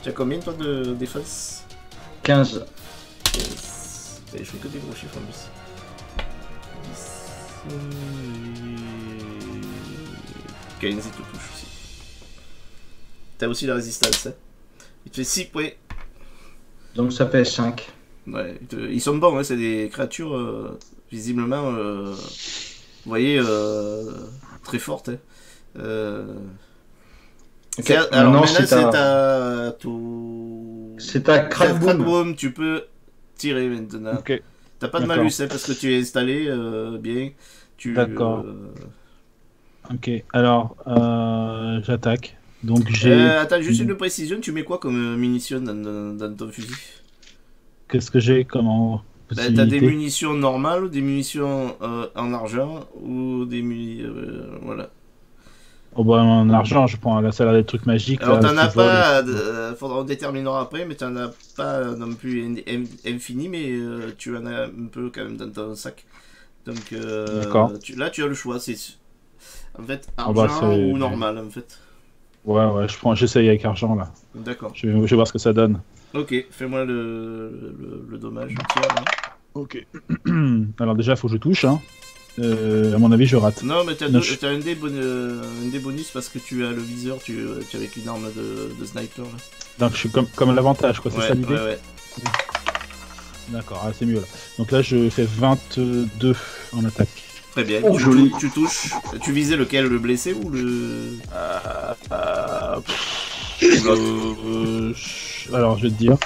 Tu as combien toi de défense? 15. Je fais que des gros chiffres en plus. 15, il te touche aussi. T'as aussi la résistance. Hein. Il te fait 6 points. Donc ça fait 5. Ouais, ils sont bons, hein, c'est des créatures visiblement, vous voyez, très fortes. Hein. Okay. Alors maintenant c'est ta Crackboom, tu peux tirer maintenant. Okay. T'as pas de malus hein, parce que tu es installé bien. D'accord. Ok, alors j'attaque. Donc j'ai. Attends, juste une précision, tu mets quoi comme munitions dans ton fusil? Qu'est-ce que j'ai comme T'as des munitions normales, des munitions en argent ou des munitions. Voilà. Oh bah en argent, je prends la salle des trucs magiques. Alors là, t'en as pas, on déterminera après, mais t'en as pas non plus infini, mais tu en as un peu quand même dans ton sac. Donc là tu as le choix, c'est en fait argent ou normal en fait. Ouais, j'essaye avec argent là. D'accord. Je vais voir ce que ça donne. Ok, fais-moi le dommage. Tiens, hein. Ok. Alors déjà, faut que je touche. Hein. À mon avis, je rate. Non, mais t'as un dé bonus parce que tu as le viseur, tu es avec une arme de sniper. Là. Donc je suis comme l'avantage, quoi. C'est ça l'idée. Ouais. D'accord, c'est mieux là. Donc là, je fais 22 en attaque. Très bien. Tu touches. Tu visais lequel, le blessé ou le alors, je vais te dire.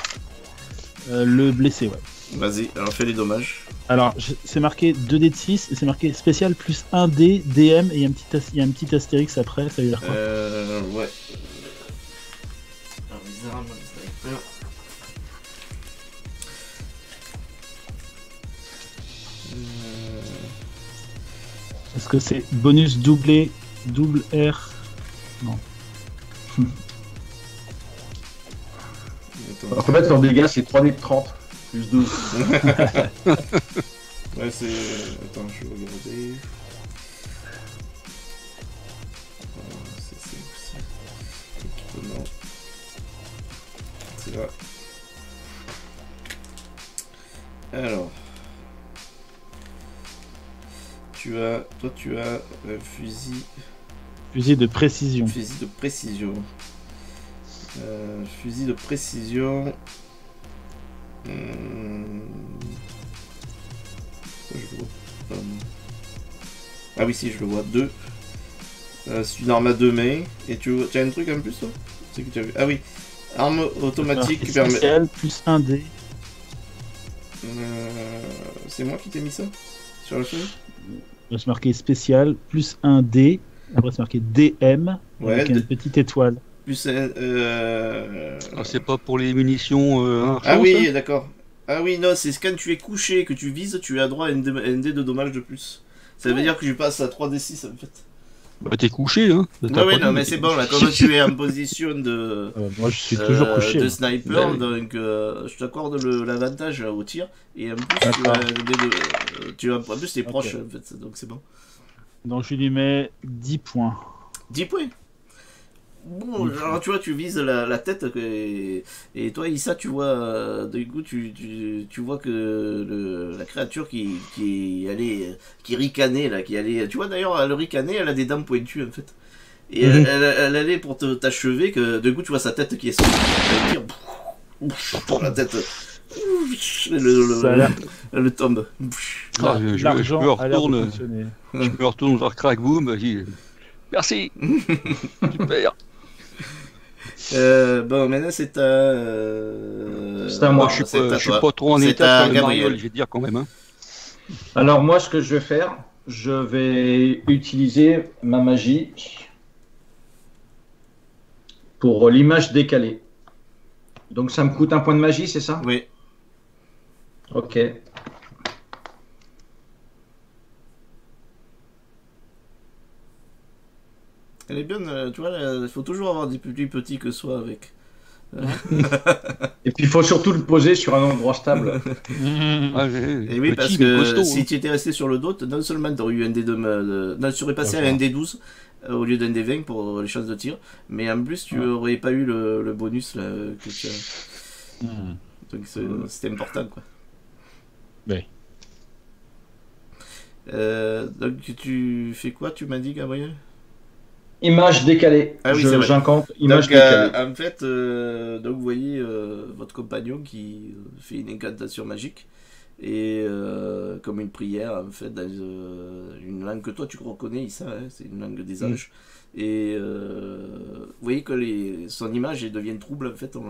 Le blessé, ouais. Vas-y, alors fais les dommages. Alors, c'est marqué 2D de 6 et c'est marqué spécial plus 1D, DM et il y a un petit astérix après, ça veut dire quoi? Ouais. Alors, les armes, les snipers. Est-ce que c'est bonus double R? Non. En fait, leur dégâts, c'est 3D de 30, plus 12. Ouais, c'est... Attends, je vais regarder... C'est équipement... C'est là. Alors. Toi tu as un fusil. Fusil de précision. Fusil de précision. Fusil de précision. Je le vois pas. Ah oui, si, je le vois. 2. C'est une arme à 2 mains. Et tu as un truc en plus, toi? C'est que tu as vu. Ah oui. Arme automatique qui permet. Spécial plus 1 dé. C'est moi qui t'ai mis ça sur la feuille? C'est marqué spécial plus 1 dé. Après, c'est marqué DM. Ouais, avec une petite étoile. Plus c'est pas pour les munitions. Ah oui, d'accord. Ah oui, non, c'est quand tu es couché que tu vises, tu as droit à un dé de dommage de plus. Ça veut dire que je passe à 3d6 en fait. Bah t'es couché, hein. Oui, non, mais c'est bon, là, comme tu es en position de... moi, je suis toujours couché. De sniper, donc je t'accorde l'avantage au tir, et en plus, en plus t'es proche, en fait, donc c'est bon. Donc je lui mets 10 points. 10 points. Bon, alors tu vois, tu vises la tête, et toi, Issa, tu vois, du coup, tu vois que la créature qui ricanait, là, qui allait... Tu vois, d'ailleurs, le ricaner, elle a des dents pointues, en fait. Et elle allait pour t'achever, que du coup, tu vois sa tête qui est sortie. La tête... Elle tombe. L'argent je me retourne vers Crackboom, je dis merci. Super. Bon, maintenant c'est à moi. Je suis pas trop en état sur le Mariole, je vais te dire quand même. Hein. Alors moi, ce que je vais faire, je vais utiliser ma magie pour l'image décalée. Donc ça me coûte un point de magie, c'est ça? Oui. Ok. Elle est bien, tu vois, il faut toujours avoir des plus petits que soi avec. Et puis il faut surtout le poser sur un endroit stable. Et oui, parce que si tu étais resté sur le dos, non seulement tu aurais eu un dé tu serais passé à un dé 12 au lieu d'un dé 20 pour les chances de tir, mais en plus tu aurais pas eu le bonus là, que tu as. Donc c'était important quoi. Oui. Donc tu fais quoi, tu m'as dit, Gabriel? Image décalée. Ah oui, j'incante image donc, décalée. en fait, donc vous voyez votre compagnon qui fait une incantation magique et comme une prière en fait dans une langue que toi tu reconnais, Issa, hein, c'est une langue des âges. Et vous voyez que son image devient trouble en fait, on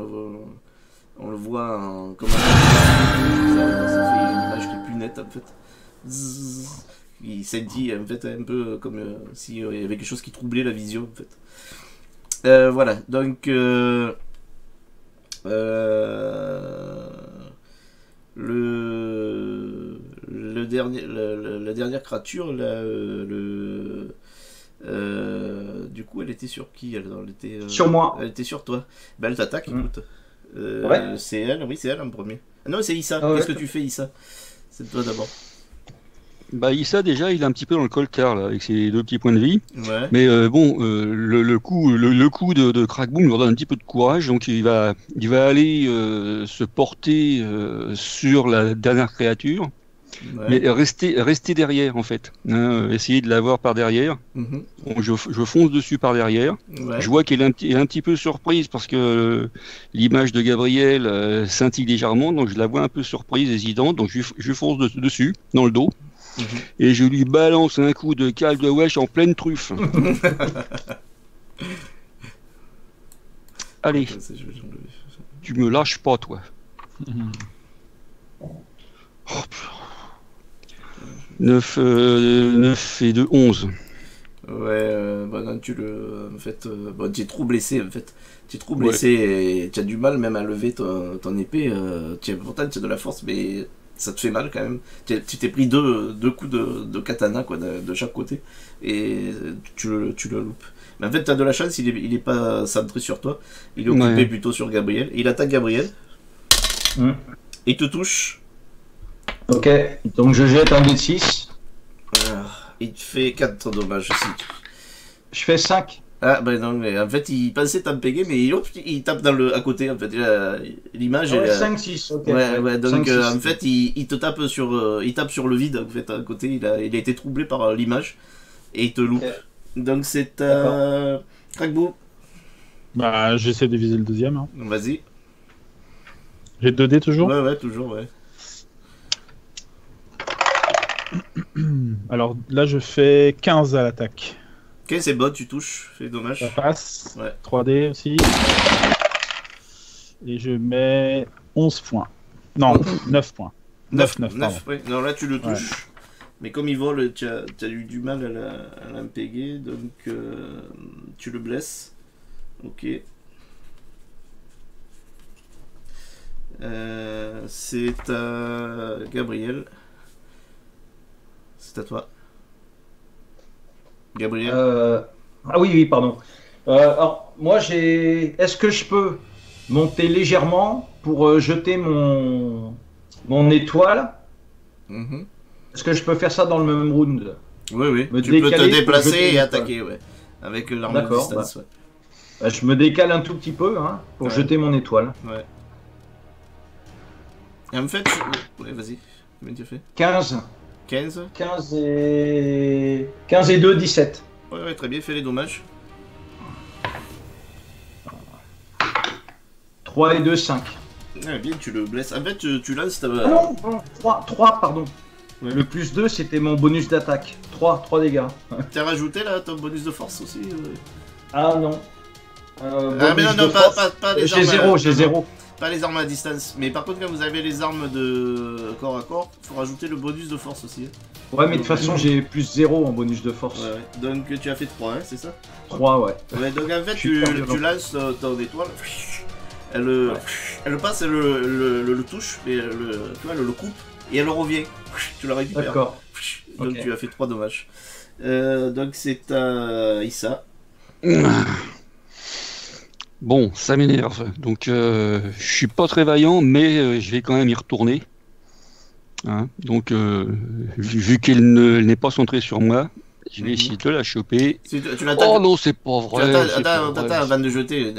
le voit comme ça fait une image qui est plus nette en fait. Zzz. Il s'est dit en fait un peu comme s'il y avait quelque chose qui troublait la vision en fait. Voilà, donc la dernière créature là, du coup elle était sur qui? Elle était sur moi. Elle était sur toi. Ben elle t'attaque, écoute. Ouais. C'est elle, oui c'est elle en premier. Non c'est Issa, qu'est-ce que tu fais Issa? C'est toi d'abord. Bah Issa déjà il est un petit peu dans le coltard là avec ses 2 petits points de vie. Ouais. Mais le coup de Crackboom lui redonne un petit peu de courage, donc il va aller se porter sur la dernière créature, mais rester derrière en fait, hein, essayer de l'avoir par derrière. Donc, je fonce dessus par derrière. Ouais. Je vois qu'elle est un petit peu surprise parce que l'image de Gabriel scintille légèrement, donc je la vois un peu surprise, hésitante, donc je fonce dessus dans le dos. Et je lui balance un coup de cale de wesh en pleine truffe. Allez, tu me lâches pas, toi. Oh, 9 et 2, 11. Ouais, bah non, en fait, bon, tu es trop blessé en fait. Tu es trop blessé et tu as du mal même à lever ton épée. Pourtant, tu as de la force, mais ça te fait mal quand même. Tu t'es pris deux coups de katana quoi, de chaque côté et tu le loupes. Mais en fait, tu as de la chance, il est pas centré sur toi. Il est occupé plutôt sur Gabriel. Il attaque Gabriel. Il te touche. Ok, donc je jette un dé de 6. Il te fait 4 dommages aussi. Je fais 5. Ah, ben non, mais en fait, il pensait t'empéguer, mais il tape à côté, en fait. L'image Ah ouais, est. 5-6, ok. Ouais, donc 5-6, en fait, il te tape il tape sur le vide, en fait, à côté. Il a été troublé par l'image et il te loupe. Ok. Donc c'est Crackboo. Bah, j'essaie de viser le deuxième. Hein. Vas-y. J'ai 2 dés toujours. Ouais, toujours, ouais. Alors là, je fais 15 à l'attaque. Ok, c'est bon, tu touches, c'est dommage. Ça passe. Ouais. 3 dés aussi. Et je mets 11 points. Non, 9 points. 9, pardon. Ouais. Non, là tu le touches. Mais comme il vole, tu as eu du mal à l'impéguer, donc tu le blesses. Ok. C'est à Gabriel. C'est à toi. Gabriel. Ah oui, pardon. Alors, moi, Est-ce que je peux monter légèrement pour jeter mon étoile? Mhm. Est-ce que je peux faire ça dans le même round? Oui. Me Tu peux te décaler pour déplacer jeter et une attaquer, ouais. Avec l'arme de D'accord, distance, ouais. Je me décale un tout petit peu pour Ouais. jeter mon étoile. Ouais. Et en fait, ouais, vas-y. Combien tu as fait 15. 15. 15 et 2, 17. Ouais, très bien, fais les dommages. 3 et 2, 5. Ouais, bien, tu le blesses. En fait, tu lances ta. Ah non, 3, pardon. Ouais. Le plus 2, c'était mon bonus d'attaque. 3 dégâts. T'as rajouté là ton bonus de force aussi Ah non. Ah, mais non, pas les J'ai armes. 0. Pas les armes à distance. Mais par contre, quand vous avez les armes de corps à corps, faut rajouter le bonus de force aussi. Ouais, mais de toute façon, j'ai plus 0 en bonus de force. Ouais. Donc tu as fait 3, hein, c'est ça? 3, ouais. Ouais, donc en fait, Je suis pas violent. tu lances ton étoile. Elle passe, elle le touche, et tu vois, elle le coupe, et elle revient. Tu la récupères. D'accord. Donc Ok. tu as fait 3 dommages. Donc c'est à Issa. Bon, ça m'énerve. Donc, je suis pas très vaillant, mais je vais quand même y retourner. Hein, donc, vu qu'elle n'est pas centrée sur moi, je vais essayer de la choper. Tu l'attaques. Oh non, c'est pas vrai. c'est pas Attends, vrai. avant de jeter.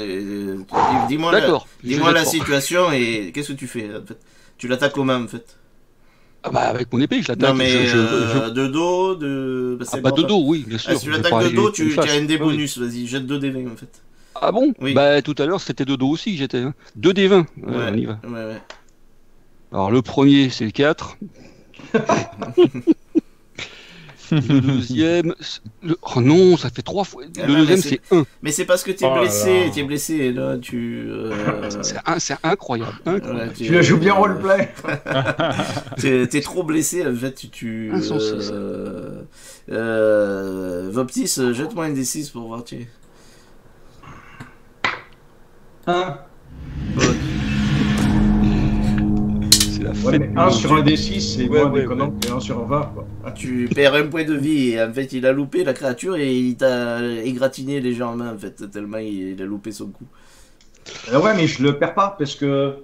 Dis-moi D'accord. dis-moi la jette pas. situation et qu'est-ce que tu fais en fait? Tu l'attaques comment en fait? Ah bah, avec mon épée, je l'attaque. Non mais je- de dos, de. Bah, Ah c'est bah, bon, de dos, oui, bien sûr. si tu je vais l'attaques pas de aller dos, une tu face. as un des Oui. bonus. Vas-y, jette 2 des 20 en fait. Ah bon? Oui. Bah, tout à l'heure, c'était de dos aussi, j'étais. Hein. 2 des 20. Ouais, On y va. ouais. Alors, le premier, c'est 4. Le deuxième. Oh non, ça fait 3 fois. Ah Le non, deuxième, mais c'est 1. Mais c'est parce que t'es Oh là blessé, là. t'es blessé et là C'est incroyable. Incroyable. Tu la joues bien en roleplay. T'es trop blessé en fait, Insensé, Voptis, jette-moi un D6 pour voir, tu. 1. C'est la Ouais, fête. mais 1 sur un D6, c'est Ouais, moins ouais, déconnant que 1 sur un 20, quoi. Tu perds un point de vie et en fait il a loupé la créature et il t'a égratigné légèrement en fait, tellement il a loupé son coup. Ouais, mais je le perds pas parce que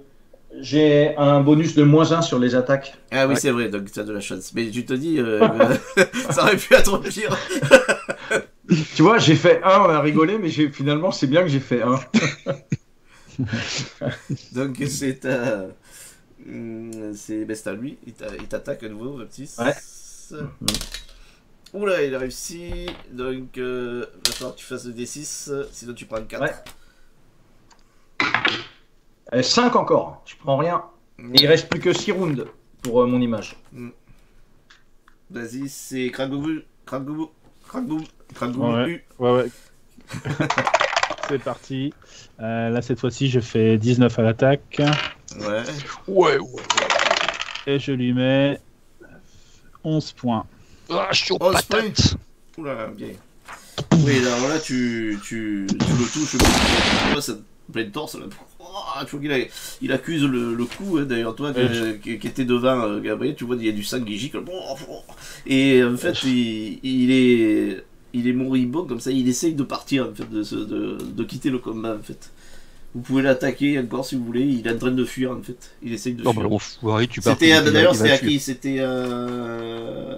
j'ai un bonus de -1 sur les attaques. Ah oui, Ouais. c'est vrai, donc tu as de la chance. Mais tu te dis, ça aurait pu être pire. Tu vois, j'ai fait 1, on a rigolé, mais finalement, c'est bien que j'ai fait 1. Donc c'est à lui, il t'attaque à nouveau, Voptis. Ouais. Oula, il a réussi. Donc, il va falloir que tu fasses le D6, sinon tu prends 4. Ouais. 5 encore, je prends rien. Et il reste plus que 6 rounds pour mon image. Vas-y, c'est Kragboubou. Ouais. C'est parti. Là, cette fois-ci, je fais 19 à l'attaque. Ouais. Ouais. Et je lui mets 11 points. Ah, je suis aux 11 patates. Oula, bien. Oui, alors là, tu le touches, ça plein torse. Là. Oh, tu vois qu'il accuse le coup, hein, d'ailleurs, toi qui était devant Gabriel, tu vois, il y a du sang qui gicle. Et en fait, il est moribond comme ça, il essaye de partir, en fait, de quitter le combat, en fait. Vous pouvez l'attaquer encore si vous voulez. Il est en train de fuir en fait. Il essaye de Non, fuir. bah, l'enfoiré, tu pars. C'était d'ailleurs il va c'était à tuer. qui? C'était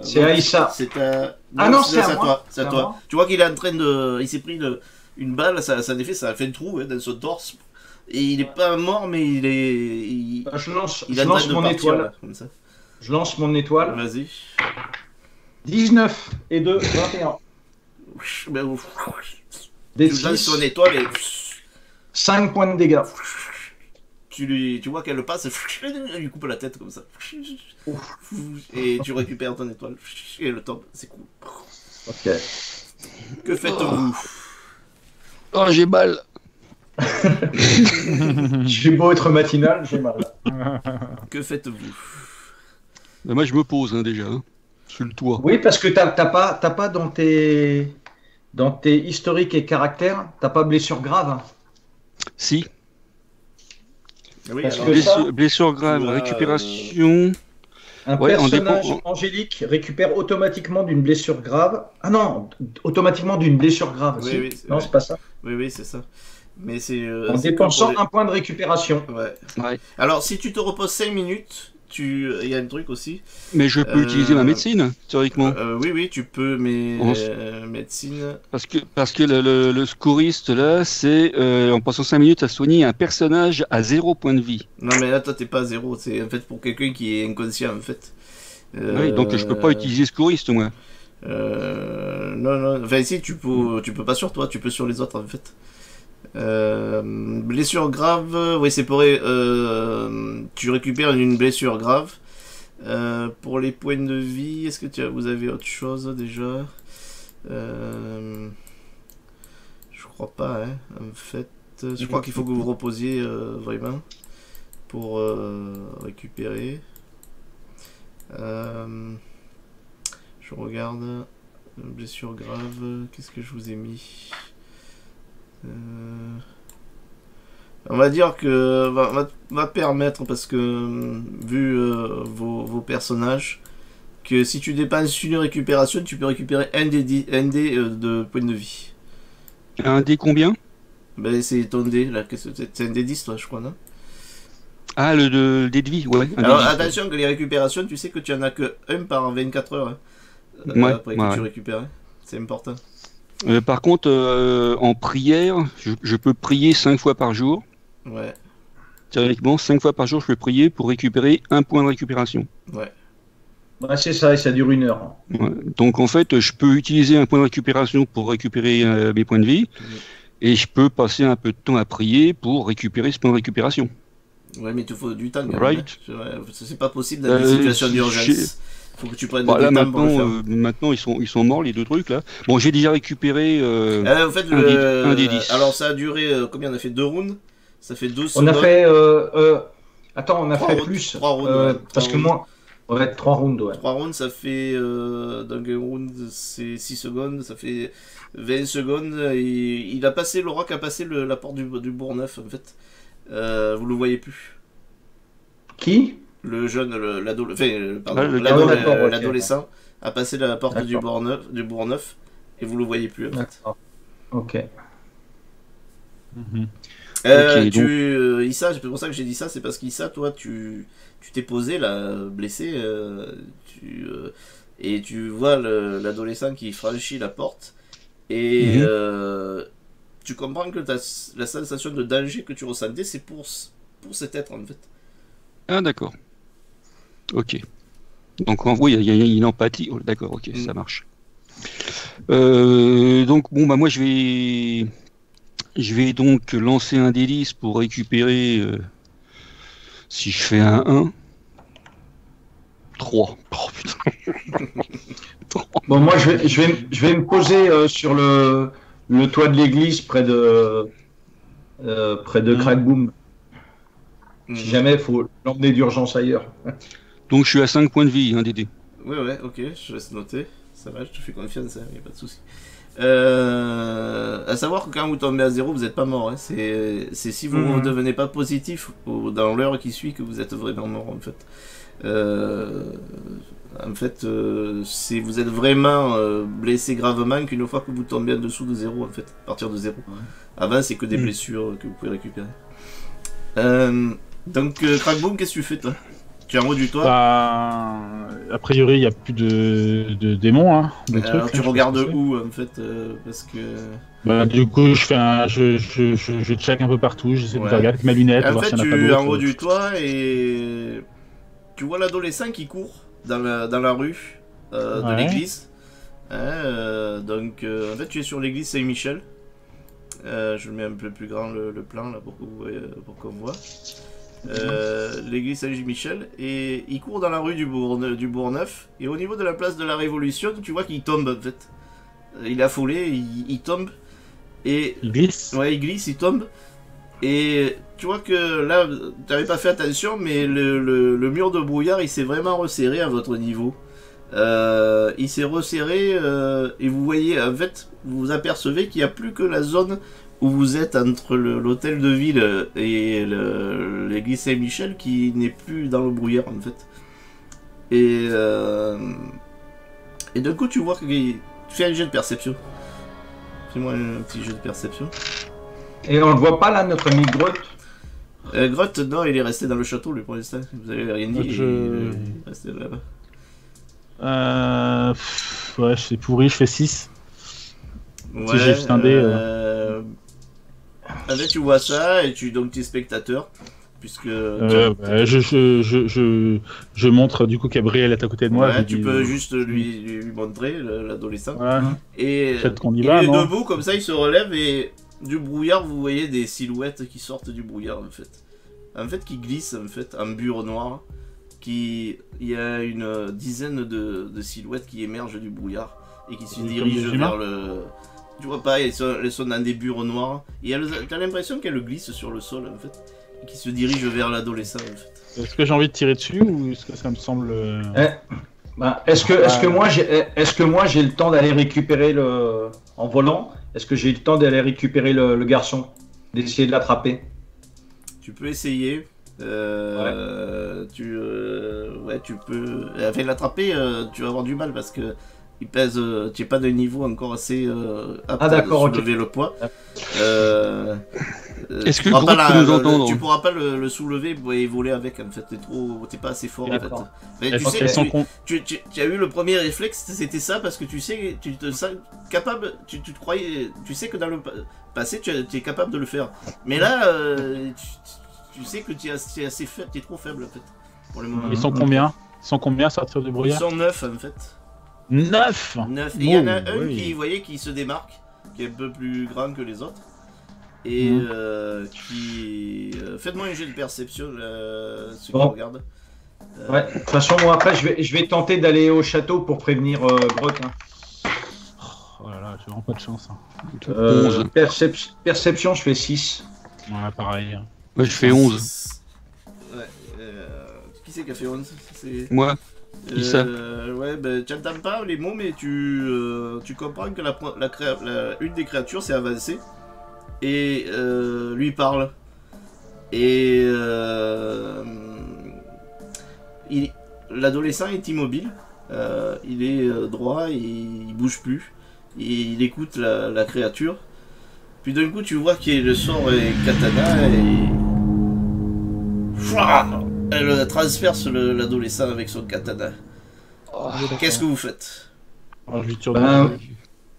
C'est Aïssa. C'est à Ah non, c'est c'est à à moi. toi. C'est C'est à à toi. moi. Tu vois qu'il est en train de. Il s'est pris une balle. Ça en effet ça a fait un trou dans son torse. Et il est pas mort mais il est. Je lance, Il je est en train lance de mon partir étoile. là, comme ça. Je lance mon étoile. Vas-y. 19 et 2, 21. Ben, Des tu lances 6, son étoile et 5 points de dégâts. tu vois qu'elle passe, elle lui coupe la tête comme ça. Et tu récupères ton étoile. Et le top, c'est cool. Ok. Que faites-vous? Oh, j'ai mal. J'ai beau être matinal, j'ai mal. Que faites-vous? Bah, moi, je me pose déjà. Hein, sur le toit. Oui, parce que t'as pas dans tes historiques et caractères, t'as pas blessure grave. Si. Oui, Parce alors, que ça, Blessure grave, tu as, récupération. Un Ouais, en personnage dépend- angélique récupère automatiquement d'une blessure grave. Ah non, automatiquement d'une blessure grave. Oui, si. oui, Non, ouais. c'est pas ça. oui, c'est ça. Mais c'est. En c'est dépensant comme un point de récupération. pour les- Ouais. Ouais. Alors, si tu te reposes 5 minutes, il y a un truc aussi. Mais je peux utiliser ma médecine, théoriquement. Oui, tu peux, mais En- médecine. Parce que le secouriste, là, c'est en passant 5 minutes à soigner un personnage à 0 point de vie. Non, mais là, toi, t'es pas à 0. C'est en fait pour quelqu'un qui est inconscient, en fait. Oui, donc je peux pas utiliser secouriste, moi. Non. Enfin, ici, tu peux pas sur toi, tu peux sur les autres, en fait. Blessure grave, oui, c'est pour. Tu récupères une blessure grave. Pour les points de vie, est-ce que vous avez autre chose déjà? Je crois pas, hein, en fait. Je crois qu'il faut que vous vous reposiez vraiment pour récupérer. Je regarde. Blessure grave, qu'est-ce que je vous ai mis? On va dire que va permettre, parce que vu vos personnages, que si tu dépenses une récupération, tu peux récupérer un dé de points de vie. Un dé combien? Ben, c'est ton dé, là, c'est un dé 10, toi, je crois, non? Ah, le dé de vie, ouais. Un dé Alors 10, ouais. attention que les récupérations, tu sais que tu en as que un par 24 heures. Hein, Ouais, après que ouais. tu récupères. C'est important. Par contre, en prière, je peux prier 5 fois par jour. Ouais, Théoriquement, 5 fois par jour, je peux prier pour récupérer un point de récupération. ouais. Ouais, c'est ça, et ça dure 1 heure. Ouais. Donc en fait, je peux utiliser un point de récupération pour récupérer mes points de vie, et je peux passer un peu de temps à prier pour récupérer ce point de récupération. Ouais, mais il te faut du temps. Quand même, Right. hein. Ouais, c'est pas possible dans des situations d'urgence. Faut que tu prennes Bah, là du temps pour le faire. maintenant ils sont morts les deux trucs là. Bon, j'ai déjà récupéré. En fait, un des 10. alors ça a duré combien? On a fait 2 rounds. Ça fait 12 On a secondes. fait. Attends, on a Trois fait rounds. plus. 3 rounds. Ouais. Parce que moi. Ouais, 3 rounds, ouais. 3 rounds, ça fait. Donc un round, c'est 6 secondes. Ça fait 20 secondes. Et il a passé. Le roc a passé la porte du Bourgneuf, en fait. Vous le voyez plus. Qui? Le jeune, l'adolescent, Ah, d'accord, ok. l'adolescent a passé la porte du D'accord. Bourgneuf et vous le voyez plus. En fait. D'accord. Ok. Ok, Issa, c'est pour ça que j'ai dit ça, c'est parce qu'Issa, toi, tu t'es posé là, blessé, et tu vois l'adolescent qui franchit la porte, et tu comprends que la sensation de danger que tu ressentais, c'est pour cet être en fait. Ah d'accord. Ok. Donc oui, il y a une empathie. Oh, d'accord, ok, ça marche. Donc bon bah moi je vais donc lancer un délice pour récupérer. Si je fais un 1, 3. Oh putain. 3. Bon, moi, je vais me poser sur le toit de l'église près de Crackboom. Si jamais il faut l'emmener d'urgence ailleurs. Donc je suis à 5 points de vie, hein, Dédé. Ouais, ok, je laisse noter. Ça va, je te fais confiance, il n'y a pas de souci. À savoir que quand vous tombez à 0, vous n'êtes pas mort. Hein. C'est si vous ne devenez pas positif dans l'heure qui suit que vous êtes vraiment mort en fait. En fait, vous êtes vraiment blessé gravement qu'une fois que vous tombez en dessous de 0, en fait, à partir de 0. Ouais. Avant, c'est que des blessures que vous pouvez récupérer. Donc, Crackboom, qu'est-ce que tu fais, toi? Tu es en haut du toit? A priori, il n'y a plus de démons. Hein, alors, tu regardes où, en fait, parce que... du coup, je check un peu partout, j'essaie de regarder avec ma lunette. En fait, tu es en haut du toit et tu vois l'adolescent qui court dans la rue de l'église. Donc, en fait, tu es sur l'église Saint-Michel. Je le mets un peu plus grand le plan là pour qu'on voit. L'église Saint-Michel, et il court dans la rue du Bourgneuf, et au niveau de la place de la Révolution, tu vois qu'il tombe en fait. Il est affolé, il tombe. Et il glisse. Ouais, il glisse, il tombe. Et tu vois que là, tu n'avais pas fait attention, mais le mur de brouillard, il s'est vraiment resserré à votre niveau. Il s'est resserré et vous voyez, en fait, vous apercevez qu'il n'y a plus que la zone où vous êtes entre l'hôtel de ville et l'église Saint-Michel qui n'est plus dans le brouillard en fait. Et d'un coup tu vois qu'il fait un jet de perception. Fais-moi un petit jet de perception. Et on le voit pas là, notre ami Grotte? Grotte, non, il est resté dans le château lui pour l'instant. Vous avez rien dit. Il est resté là-bas. Ouais, c'est pourri, je fais 6. Ouais, si j'ai juste un dé. En fait, tu vois ça et tu es spectateur, puisque je montre du coup Gabriel est à côté de moi. Ouais, tu peux juste lui montrer l'adolescent. Ouais. Et il est debout comme ça, il se relève et du brouillard vous voyez des silhouettes qui sortent du brouillard en fait qui glissent en fait en bure noire. Il y a une dizaine de silhouettes qui émergent du brouillard et qui se dirigent vers le... Tu vois pas, elles sont dans des bures noires. Et t'as l'impression qu'elles glissent sur le sol, en fait. Et qui se dirigent vers l'adolescent, en fait. Est-ce que j'ai envie de tirer dessus ou est-ce que ça me semble... Est-ce que moi j'ai le temps d'aller récupérer en volant? Est-ce que j'ai le temps d'aller récupérer le garçon? D'essayer de l'attraper? Tu peux essayer. Tu peux... Enfin, l'attraper, tu vas avoir du mal parce que... Il pèse, tu n'es pas de niveau encore assez apte à soulever le poids. Est-ce que le groupe peut nous entendre? Tu pourras pas le soulever et voler avec en fait. T'es pas assez fort en fait. Mais tu sais, tu as eu le premier réflexe, c'était ça parce que tu sais, tu te sens capable, tu te croyais, tu sais que dans le passé tu es capable de le faire. Mais là, tu sais que tu es assez faible, tu es trop faible en fait. Pour le moment. Ils sont combien? à sortir du brouillard? Ils sont 9 en fait. 9. Et il y en a un qui, vous voyez, qui se démarque, qui est un peu plus grand que les autres. Et qui... Faites-moi un jet de perception, ceux qui regardent. Ouais, de toute façon, moi après, je vais tenter d'aller au château pour prévenir Grotte. Hein. Oh là là, j'ai vraiment pas de chance. Hein. Perception, je fais 6. Ouais, pareil. Moi, je fais 11. Ouais, qui c'est qui a fait 11? Moi. Ouais, tu n'entends pas les mots, mais tu comprends que une des créatures s'est avancée et lui parle. Et l'adolescent est immobile, il est droit, et il bouge plus, et il écoute la créature. Puis d'un coup, tu vois qu'il le sort et katana et elle transperce l'adolescent avec son katana. Qu'est-ce que vous faites?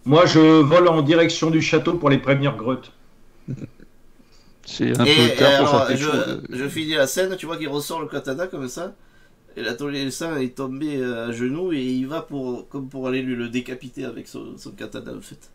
Moi, je vole en direction du château pour les prévenir Grotte. C'est un peu tard pour faire je finis la scène, tu vois qu'il ressort le katana comme ça, et l'adolescent est tombé à genoux et il va pour aller lui le décapiter avec son katana en fait.